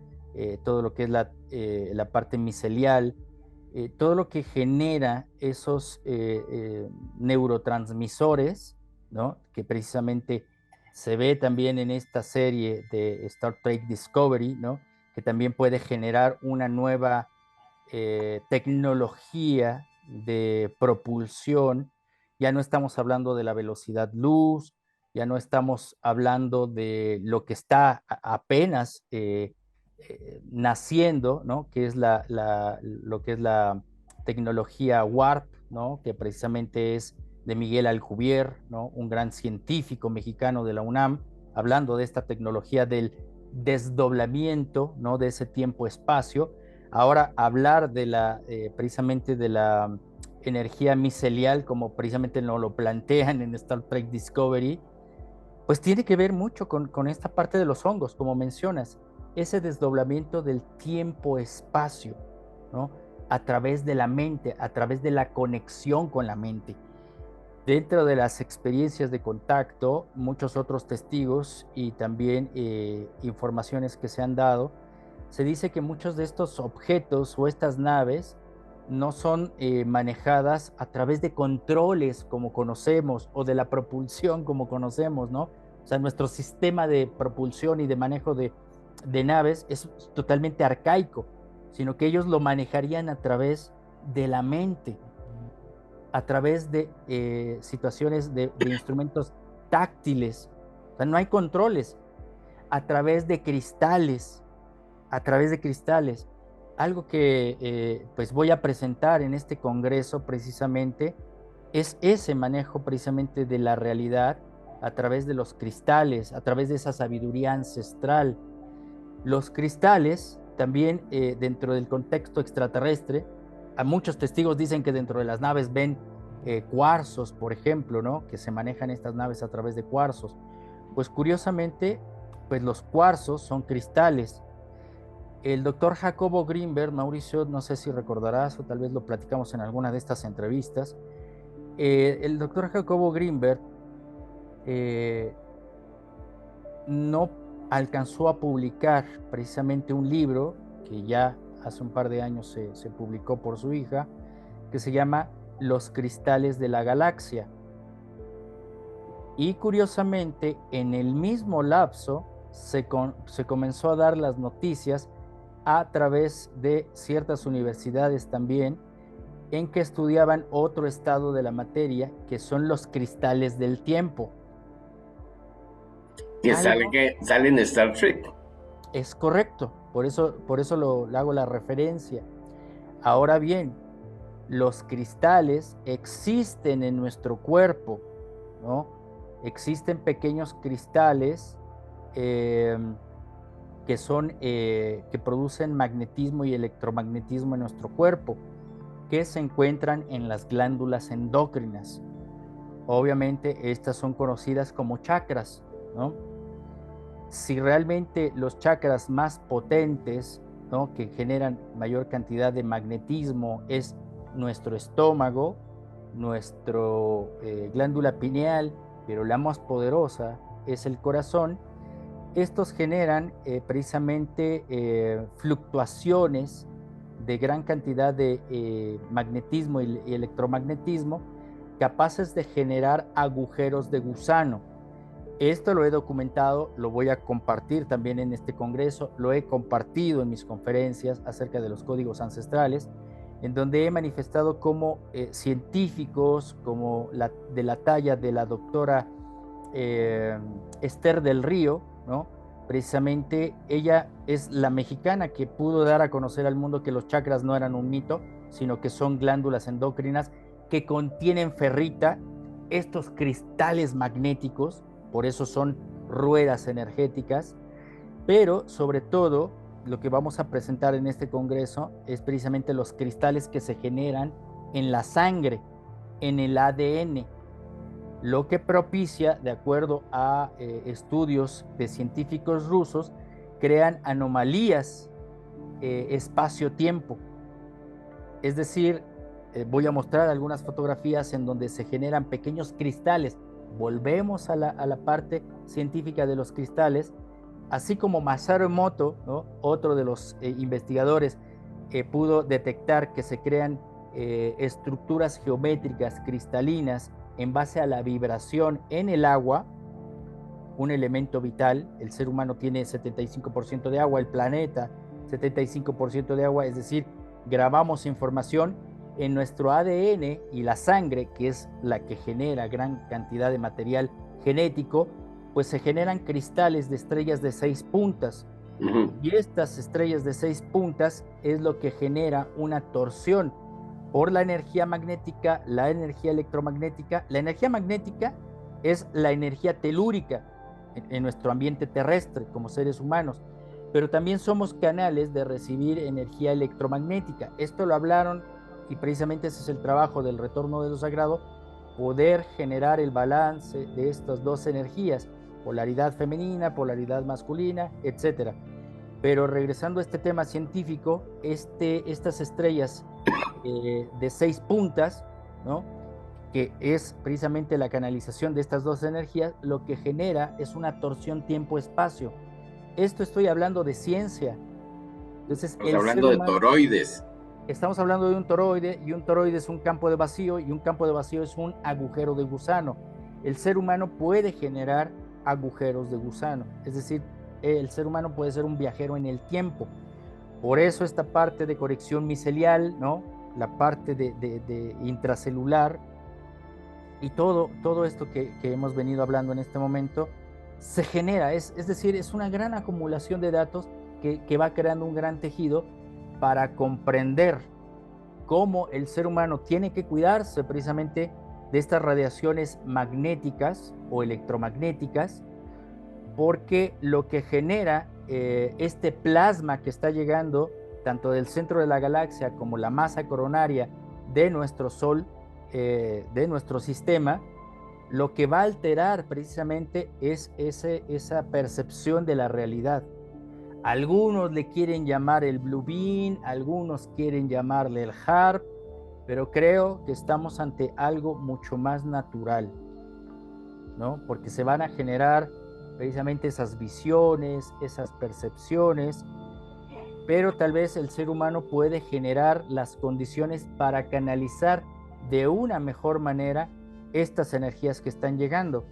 todo lo que es la parte micelial, todo lo que genera esos neurotransmisores, ¿no? Que precisamente se ve también en esta serie de Star Trek Discovery, ¿no? Que también puede generar una nueva tecnología de propulsión. Ya no estamos hablando de la velocidad luz, ya no estamos hablando de lo que está apenas naciendo, ¿no? Que es lo que es la tecnología Warp, ¿no? Que precisamente es de Miguel Alcubierre, ¿no? Un gran científico mexicano de la UNAM, hablando de esta tecnología del desdoblamiento, ¿no? De ese tiempo-espacio. Ahora hablar de precisamente de la energía micelial, como precisamente nos lo plantean en Star Trek Discovery, pues tiene que ver mucho con esta parte de los hongos, como mencionas, ese desdoblamiento del tiempo-espacio, ¿no? A través de la mente, a través de la conexión con la mente. Dentro de las experiencias de contacto, muchos otros testigos y también informaciones que se han dado, se dice que muchos de estos objetos o estas naves no son manejadas a través de controles como conocemos o de la propulsión como conocemos, ¿no? O sea, nuestro sistema de propulsión y de manejo de naves es totalmente arcaico, sino que ellos lo manejarían a través de la mente, a través de situaciones de instrumentos táctiles. O sea, no hay controles, a través de cristales, Algo que pues voy a presentar en este congreso precisamente es ese manejo precisamente de la realidad a través de los cristales, a través de esa sabiduría ancestral. Los cristales también dentro del contexto extraterrestre, a muchos testigos dicen que dentro de las naves ven cuarzos, por ejemplo, ¿no? Que se manejan estas naves a través de cuarzos. Pues curiosamente, pues los cuarzos son cristales. El doctor Jacobo Grinberg, Mauricio, no sé si recordarás o tal vez lo platicamos en alguna de estas entrevistas, el doctor Jacobo Grinberg no alcanzó a publicar precisamente un libro que ya hace un par de años se publicó por su hija, que se llama Los cristales de la galaxia. Y curiosamente, en el mismo lapso se comenzó a dar las noticias a través de ciertas universidades también, en que estudiaban otro estado de la materia, que son los cristales del tiempo. Que sale en Star Trek. Es correcto, por eso le hago la referencia. Ahora bien, los cristales existen en nuestro cuerpo, ¿no? Existen pequeños cristales que producen magnetismo y electromagnetismo en nuestro cuerpo, que se encuentran en las glándulas endócrinas. obviamente estas son conocidas como chakras, ¿no? Si realmente los chakras más potentes, ¿no?, que generan mayor cantidad de magnetismo es nuestro estómago, nuestro glándula pineal, pero la más poderosa es el corazón, estos generan precisamente fluctuaciones de gran cantidad de magnetismo y electromagnetismo capaces de generar agujeros de gusano. Esto lo he documentado, lo voy a compartir también en este congreso, lo he compartido en mis conferencias acerca de los códigos ancestrales, en donde he manifestado cómo científicos como de la talla de la doctora Esther del Río, ¿no? Precisamente ella es la mexicana que pudo dar a conocer al mundo que los chakras no eran un mito, sino que son glándulas endocrinas que contienen ferrita, estos cristales magnéticos, por eso son ruedas energéticas, pero sobre todo lo que vamos a presentar en este congreso es precisamente los cristales que se generan en la sangre, en el ADN, lo que propicia, de acuerdo a estudios de científicos rusos, crean anomalías espacio-tiempo. Es decir, voy a mostrar algunas fotografías en donde se generan pequeños cristales. Volvemos a la parte científica de los cristales, así como Masaru Emoto, ¿no?, otro de los investigadores, pudo detectar que se crean estructuras geométricas cristalinas en base a la vibración en el agua, un elemento vital. El ser humano tiene 75% de agua, el planeta 75% de agua, es decir, grabamos información en nuestro ADN y la sangre, que es la que genera gran cantidad de material genético, pues se generan cristales de estrellas de 6 puntas. Y estas estrellas de 6 puntas es lo que genera una torsión por la energía magnética, la energía electromagnética. La energía magnética es la energía telúrica en nuestro ambiente terrestre como seres humanos, pero también somos canales de recibir energía electromagnética. Esto lo hablaron y precisamente ese es el trabajo del retorno de lo sagrado, poder generar el balance de estas dos energías, polaridad femenina, polaridad masculina, etcétera. Pero regresando a este tema científico, estas estrellas de 6 puntas, ¿no?, que es precisamente la canalización de estas dos energías, lo que genera es una torsión tiempo-espacio. Esto estoy hablando de ciencia. Entonces, estamos hablando de toroides. Estamos hablando de un toroide, y un toroide es un campo de vacío, y un campo de vacío es un agujero de gusano. El ser humano puede generar agujeros de gusano, es decir, el ser humano puede ser un viajero en el tiempo. Por eso esta parte de conexión micelial, ¿no?, la parte de intracelular y todo esto que hemos venido hablando en este momento se genera, es decir, es una gran acumulación de datos que va creando un gran tejido para comprender cómo el ser humano tiene que cuidarse precisamente de estas radiaciones magnéticas o electromagnéticas, porque lo que genera este plasma que está llegando tanto del centro de la galaxia como la masa coronaria de nuestro Sol, de nuestro sistema, lo que va a alterar precisamente es esa percepción de la realidad. Algunos le quieren llamar el Blue Beam, algunos quieren llamarle el HARP, pero creo que estamos ante algo mucho más natural, ¿no? Porque se van a generar precisamente esas visiones, esas percepciones, pero tal vez el ser humano puede generar las condiciones para canalizar de una mejor manera estas energías que están llegando.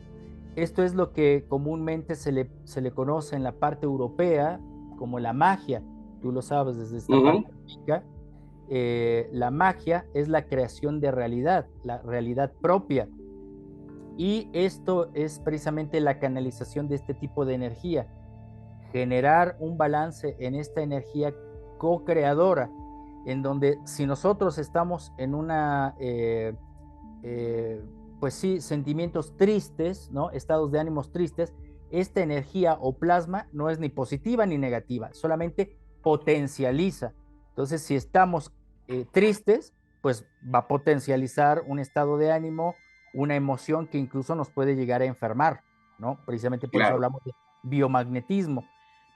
Esto es lo que comúnmente se le conoce en la parte europea como la magia. Tú lo sabes desde esta parte mágica. La magia es la creación de realidad, la realidad propia. Y esto es precisamente la canalización de este tipo de energía. Generar un balance en esta energía co-creadora, en donde si nosotros estamos en una, pues sí, sentimientos tristes, ¿no?, estados de ánimos tristes, esta energía o plasma no es ni positiva ni negativa, solamente potencializa. Entonces, si estamos tristes, pues va a potencializar un estado de ánimo una emoción que incluso nos puede llegar a enfermar, ¿no? Precisamente por eso Claro. hablamos de biomagnetismo.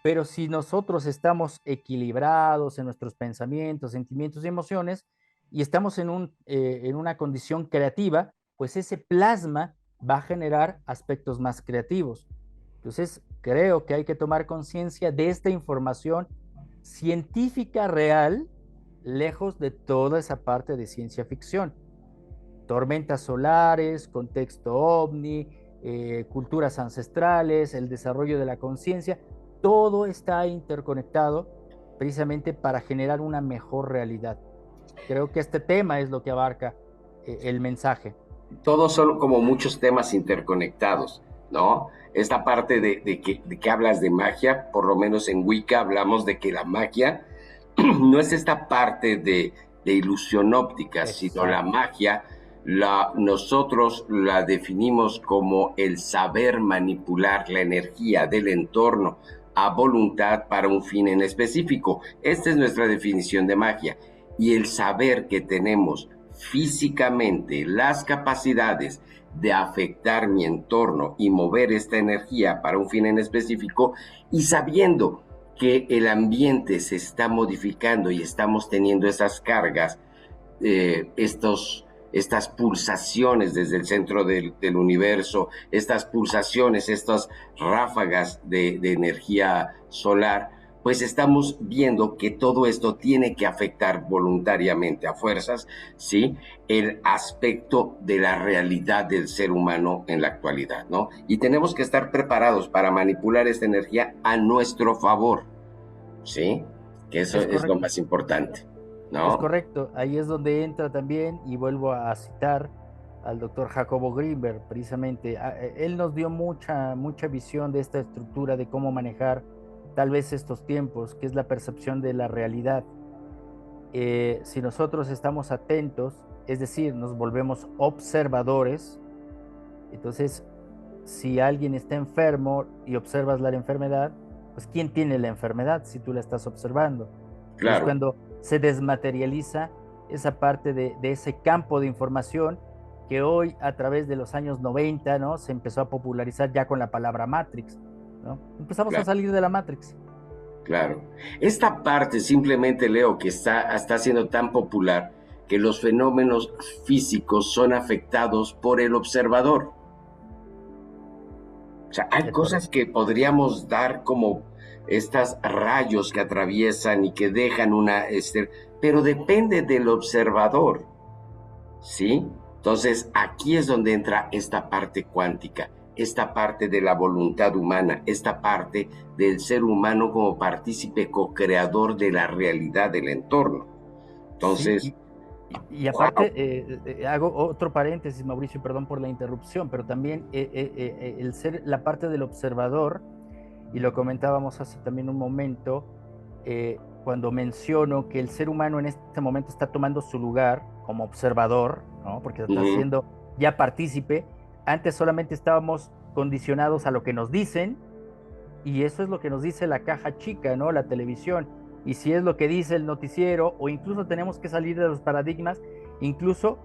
Pero si nosotros estamos equilibrados en nuestros pensamientos, sentimientos y emociones, y estamos en una condición creativa, pues ese plasma va a generar aspectos más creativos. Entonces, creo que hay que tomar conciencia de esta información científica real, lejos de toda esa parte de ciencia ficción. Tormentas solares, contexto ovni, culturas ancestrales, el desarrollo de la conciencia, todo está interconectado precisamente para generar una mejor realidad. Creo que este tema es lo que abarca el mensaje. Todos son como muchos temas interconectados, ¿no? Esta parte de que hablas de magia, por lo menos en Wicca hablamos de que la magia no es esta parte de ilusión óptica, sino la Exacto. magia, nosotros la definimos como el saber manipular la energía del entorno a voluntad para un fin en específico. Esta es nuestra definición de magia. Y el saber que tenemos físicamente las capacidades de afectar mi entorno y mover esta energía para un fin en específico, y sabiendo que el ambiente se está modificando y estamos teniendo esas cargas, estas pulsaciones desde el centro del universo, estas pulsaciones, estas ráfagas de energía solar, pues estamos viendo que todo esto tiene que afectar voluntariamente a fuerzas, ¿sí? El aspecto de la realidad del ser humano en la actualidad, ¿no? Y tenemos que estar preparados para manipular esta energía a nuestro favor, ¿sí? Que eso Es es lo correcto. más importante, Es ¿no? correcto, ahí es donde entra también, y vuelvo a citar al doctor Jacobo Grinberg, precisamente. Él nos dio mucha visión de esta estructura, de cómo manejar tal vez estos tiempos, que es la percepción de la realidad. Si nosotros estamos atentos, es decir, nos volvemos observadores, entonces, si alguien está enfermo y observas la enfermedad, pues ¿quién tiene la enfermedad si tú la estás observando? Y es Claro. cuando se desmaterializa esa parte de ese campo de información que hoy a través de los años 90, ¿no? Se empezó a popularizar ya con la palabra Matrix, ¿no? Empezamos a Claro, salir de la Matrix. claro. Esta parte simplemente leo que está siendo tan popular que los fenómenos físicos son afectados por el observador. O sea, hay Es cosas correcto. que podríamos dar como estas rayos que atraviesan y que dejan pero depende del observador, ¿sí? Entonces, aquí es donde entra esta parte cuántica, esta parte de la voluntad humana, esta parte del ser humano como partícipe co-creador de la realidad del entorno. Sí, Entonces, y wow, aparte, hago otro paréntesis, Mauricio, perdón por la interrupción, pero también el ser la parte del observador, y lo comentábamos hace también un momento, cuando menciono que el ser humano en este momento está tomando su lugar como observador, ¿no? Porque está siendo ya partícipe. Antes solamente estábamos condicionados a lo que nos dicen, y eso es lo que nos dice la caja chica, ¿no? La televisión. Y si es lo que dice el noticiero, o incluso tenemos que salir de los paradigmas, incluso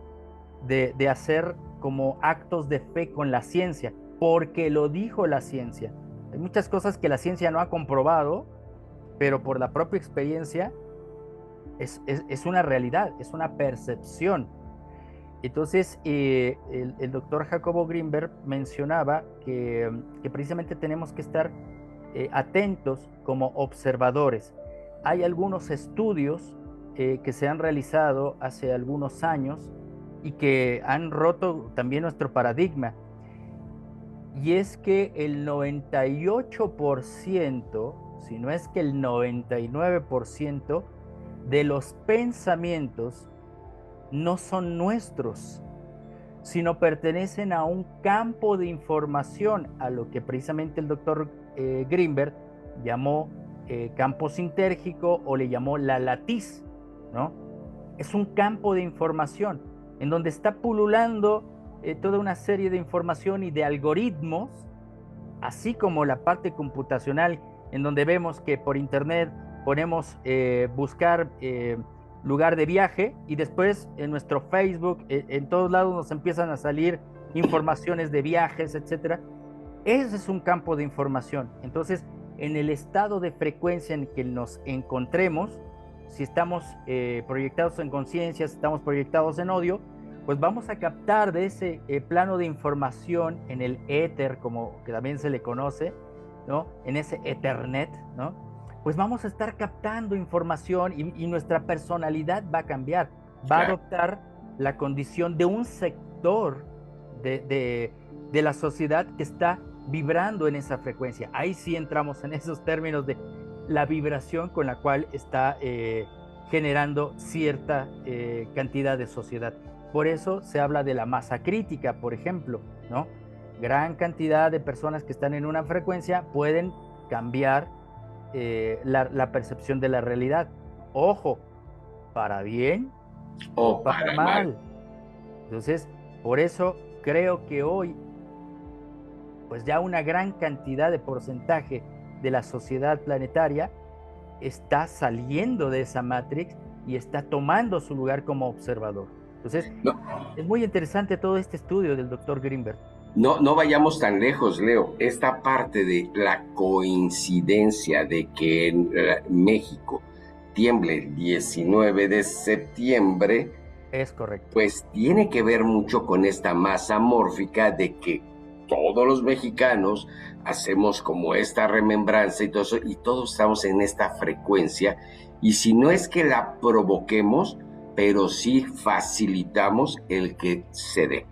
de hacer como actos de fe con la ciencia, porque lo dijo la ciencia. Hay muchas cosas que la ciencia no ha comprobado, pero por la propia experiencia es una realidad, es una percepción. Entonces, el doctor Jacobo Grinberg mencionaba que precisamente tenemos que estar atentos como observadores. Hay algunos estudios que se han realizado hace algunos años y que han roto también nuestro paradigma. Y es que el 98%, si no es que el 99% de los pensamientos no son nuestros, sino pertenecen a un campo de información, a lo que precisamente el doctor Grinberg llamó campo sintérgico, o le llamó la latiz, ¿no? Es un campo de información en donde está pululando toda una serie de información y de algoritmos, así como la parte computacional, en donde vemos que por internet ponemos buscar lugar de viaje, y después en nuestro Facebook, en todos lados nos empiezan a salir informaciones de viajes, etcétera. Ese es un campo de información. Entonces, en el estado de frecuencia en que nos encontremos, si estamos proyectados en conciencia, si estamos proyectados en odio, pues vamos a captar de ese plano de información en el éter, como que también se le conoce, ¿no? En ese Ethernet, ¿no? Pues vamos a estar captando información y nuestra personalidad va a cambiar, va a adoptar la condición de un sector de la sociedad que está vibrando en esa frecuencia. Ahí sí entramos en esos términos de la vibración con la cual está generando cierta cantidad de sociedad. Por eso se habla de la masa crítica, por ejemplo, ¿no? Gran cantidad de personas que están en una frecuencia pueden cambiar la percepción de la realidad. Ojo, para bien o para mal. Entonces, por eso creo que hoy, pues ya una gran cantidad de porcentaje de la sociedad planetaria está saliendo de esa Matrix y está tomando su lugar como observador. Entonces, es muy interesante todo este estudio del doctor Grinberg. No vayamos tan lejos, Leo. Esta parte de la coincidencia de que en México tiemble el 19 de septiembre. Es correcto. Pues tiene que ver mucho con esta masa mórfica de que todos los mexicanos hacemos como esta remembranza y todo eso, y todos estamos en esta frecuencia, y si no es que la provoquemos, pero sí facilitamos el que se dé.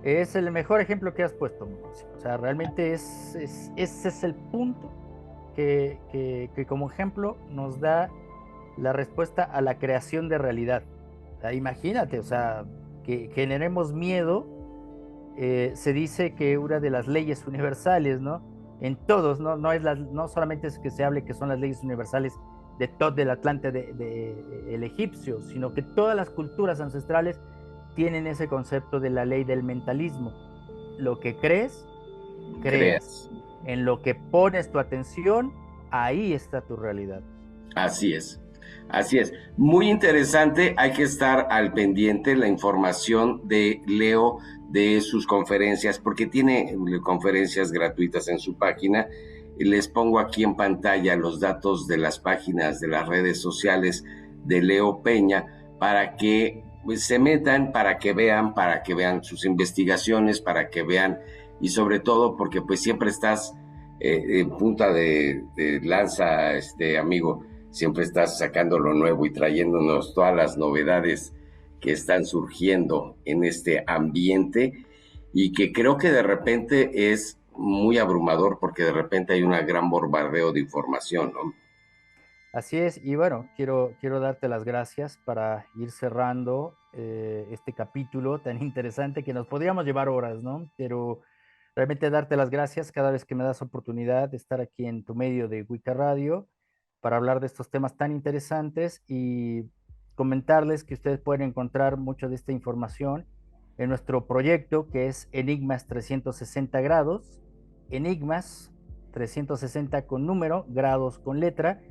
Es el mejor ejemplo que has puesto, Mauricio. O sea, realmente ese es el punto que como ejemplo nos da la respuesta a la creación de realidad. O sea, imagínate, o sea, que generemos miedo. Se dice que una de las leyes universales, ¿no? En todos, no solamente es que se hable que son las leyes universales de todo el Atlante el egipcio, sino que todas las culturas ancestrales tienen ese concepto de la ley del mentalismo. Lo que crees. En lo que pones tu atención, ahí está tu realidad. Así es. Muy interesante, hay que estar al pendiente la información de Leo, de sus conferencias, porque tiene conferencias gratuitas en su página. Les pongo aquí en pantalla los datos de las páginas de las redes sociales de Leo Peña para que se metan, para que vean sus investigaciones, para que vean, y sobre todo porque pues siempre estás en punta de lanza, amigo, siempre estás sacando lo nuevo y trayéndonos todas las novedades que están surgiendo en este ambiente, y que creo que de repente es muy abrumador porque de repente hay un gran bombardeo de información, ¿no? Así es, y bueno, quiero darte las gracias para ir cerrando este capítulo tan interesante que nos podríamos llevar horas, ¿no? Pero realmente darte las gracias cada vez que me das oportunidad de estar aquí en tu medio de Wicca Radio para hablar de estos temas tan interesantes y comentarles que ustedes pueden encontrar mucha de esta información en nuestro proyecto que es Enigmas 360 grados, Enigmas 360 con número, grados con letra,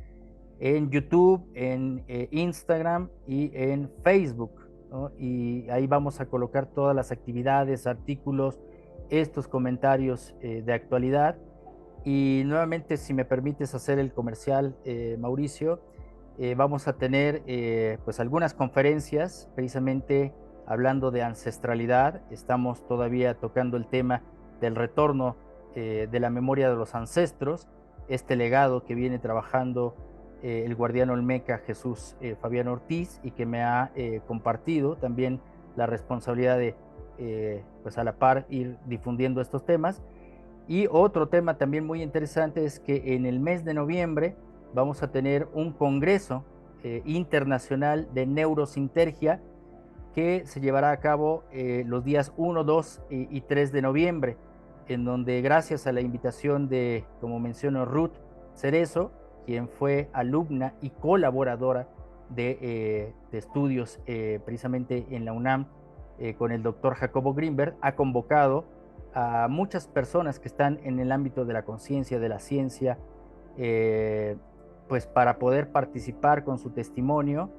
en YouTube, en Instagram y en Facebook, ¿no? Y ahí vamos a colocar todas las actividades, artículos, estos comentarios de actualidad. Y nuevamente, si me permites hacer el comercial, Mauricio, vamos a tener pues algunas conferencias precisamente hablando de ancestralidad. Estamos todavía tocando el tema del retorno de la memoria de los ancestros, este legado que viene trabajando el guardián olmeca Jesús Fabián Ortiz, y que me ha compartido también la responsabilidad de pues a la par ir difundiendo estos temas. Y otro tema también muy interesante es que en el mes de noviembre vamos a tener un congreso internacional de neurosintergia que se llevará a cabo los días 1, 2 y 3 de noviembre, en donde gracias a la invitación de, como menciono, Ruth Cerezo, quien fue alumna y colaboradora de estudios precisamente en la UNAM con el doctor Jacobo Grinberg, ha convocado a muchas personas que están en el ámbito de la conciencia, de la ciencia, pues para poder participar con su testimonio,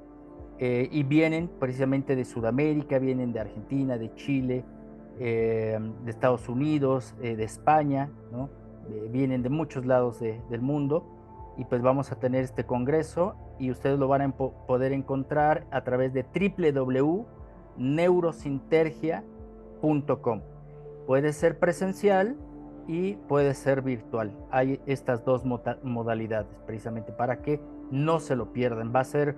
y vienen precisamente de Sudamérica, vienen de Argentina, de Chile, de Estados Unidos, de España, ¿no? Vienen de muchos lados del mundo, y pues vamos a tener este congreso y ustedes lo van a poder encontrar a través de www.neurosintergia.com. Puede ser presencial y puede ser virtual. Hay estas dos modalidades precisamente para que no se lo pierdan. Va a ser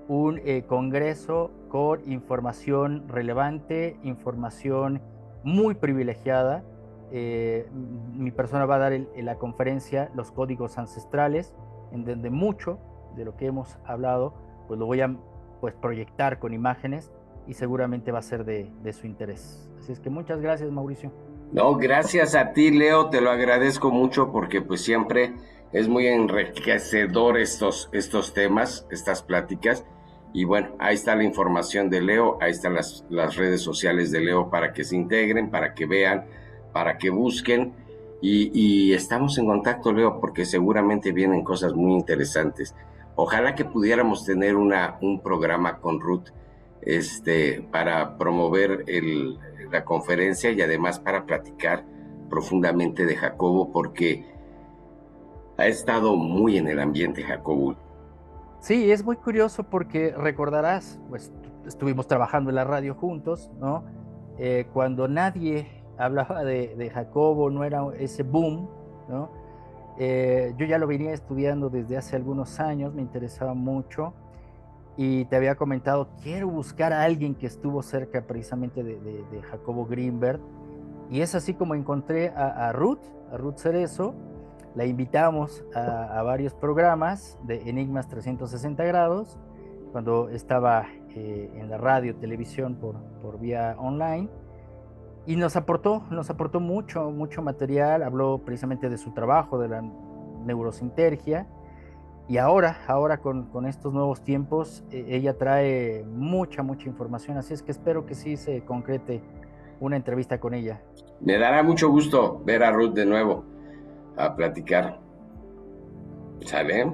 un congreso con información relevante, información muy privilegiada. Mi persona va a dar la conferencia Los Códigos Ancestrales, en donde mucho de lo que hemos hablado pues lo voy a proyectar con imágenes, y seguramente va a ser de su interés. Así es que muchas gracias, Mauricio. No, gracias a ti, Leo, te lo agradezco mucho porque pues siempre es muy enriquecedor estos temas, estas pláticas. Y bueno, ahí está la información de Leo, ahí están las redes sociales de Leo para que se integren, para que vean, para que busquen. Y estamos en contacto, Leo, porque seguramente vienen cosas muy interesantes. Ojalá que pudiéramos tener un programa con Ruth para promover la conferencia y además para platicar profundamente de Jacobo, porque ha estado muy en el ambiente, Jacobo. Sí, es muy curioso porque recordarás, pues estuvimos trabajando en la radio juntos, ¿no? Cuando nadie hablaba de Jacobo, no era ese boom, ¿no? Yo ya lo venía estudiando desde hace algunos años, me interesaba mucho, y te había comentado, quiero buscar a alguien que estuvo cerca precisamente de Jacobo Greenberg, y es así como encontré a Ruth Cerezo. La invitamos a varios programas de Enigmas 360 grados, cuando estaba en la radio, televisión, por vía online, y nos aportó mucho material. Habló precisamente de su trabajo, de la neurosintergia, y ahora con estos nuevos tiempos, ella trae mucha información, así es que espero que sí se concrete una entrevista con ella. Me dará mucho gusto ver a Ruth de nuevo, a platicar. ¿Sale?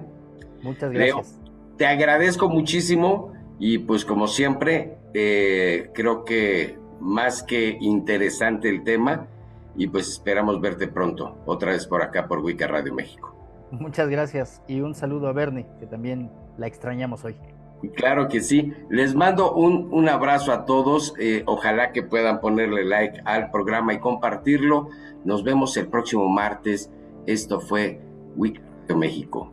Muchas gracias. Leo, te agradezco muchísimo y pues como siempre, creo que más que interesante el tema, y pues esperamos verte pronto, otra vez por acá por Wicca Radio México. Muchas gracias y un saludo a Bernie, que también la extrañamos hoy. Claro que sí, les mando un abrazo a todos, ojalá que puedan ponerle like al programa y compartirlo. Nos vemos el próximo martes. Esto fue Wicca Radio México.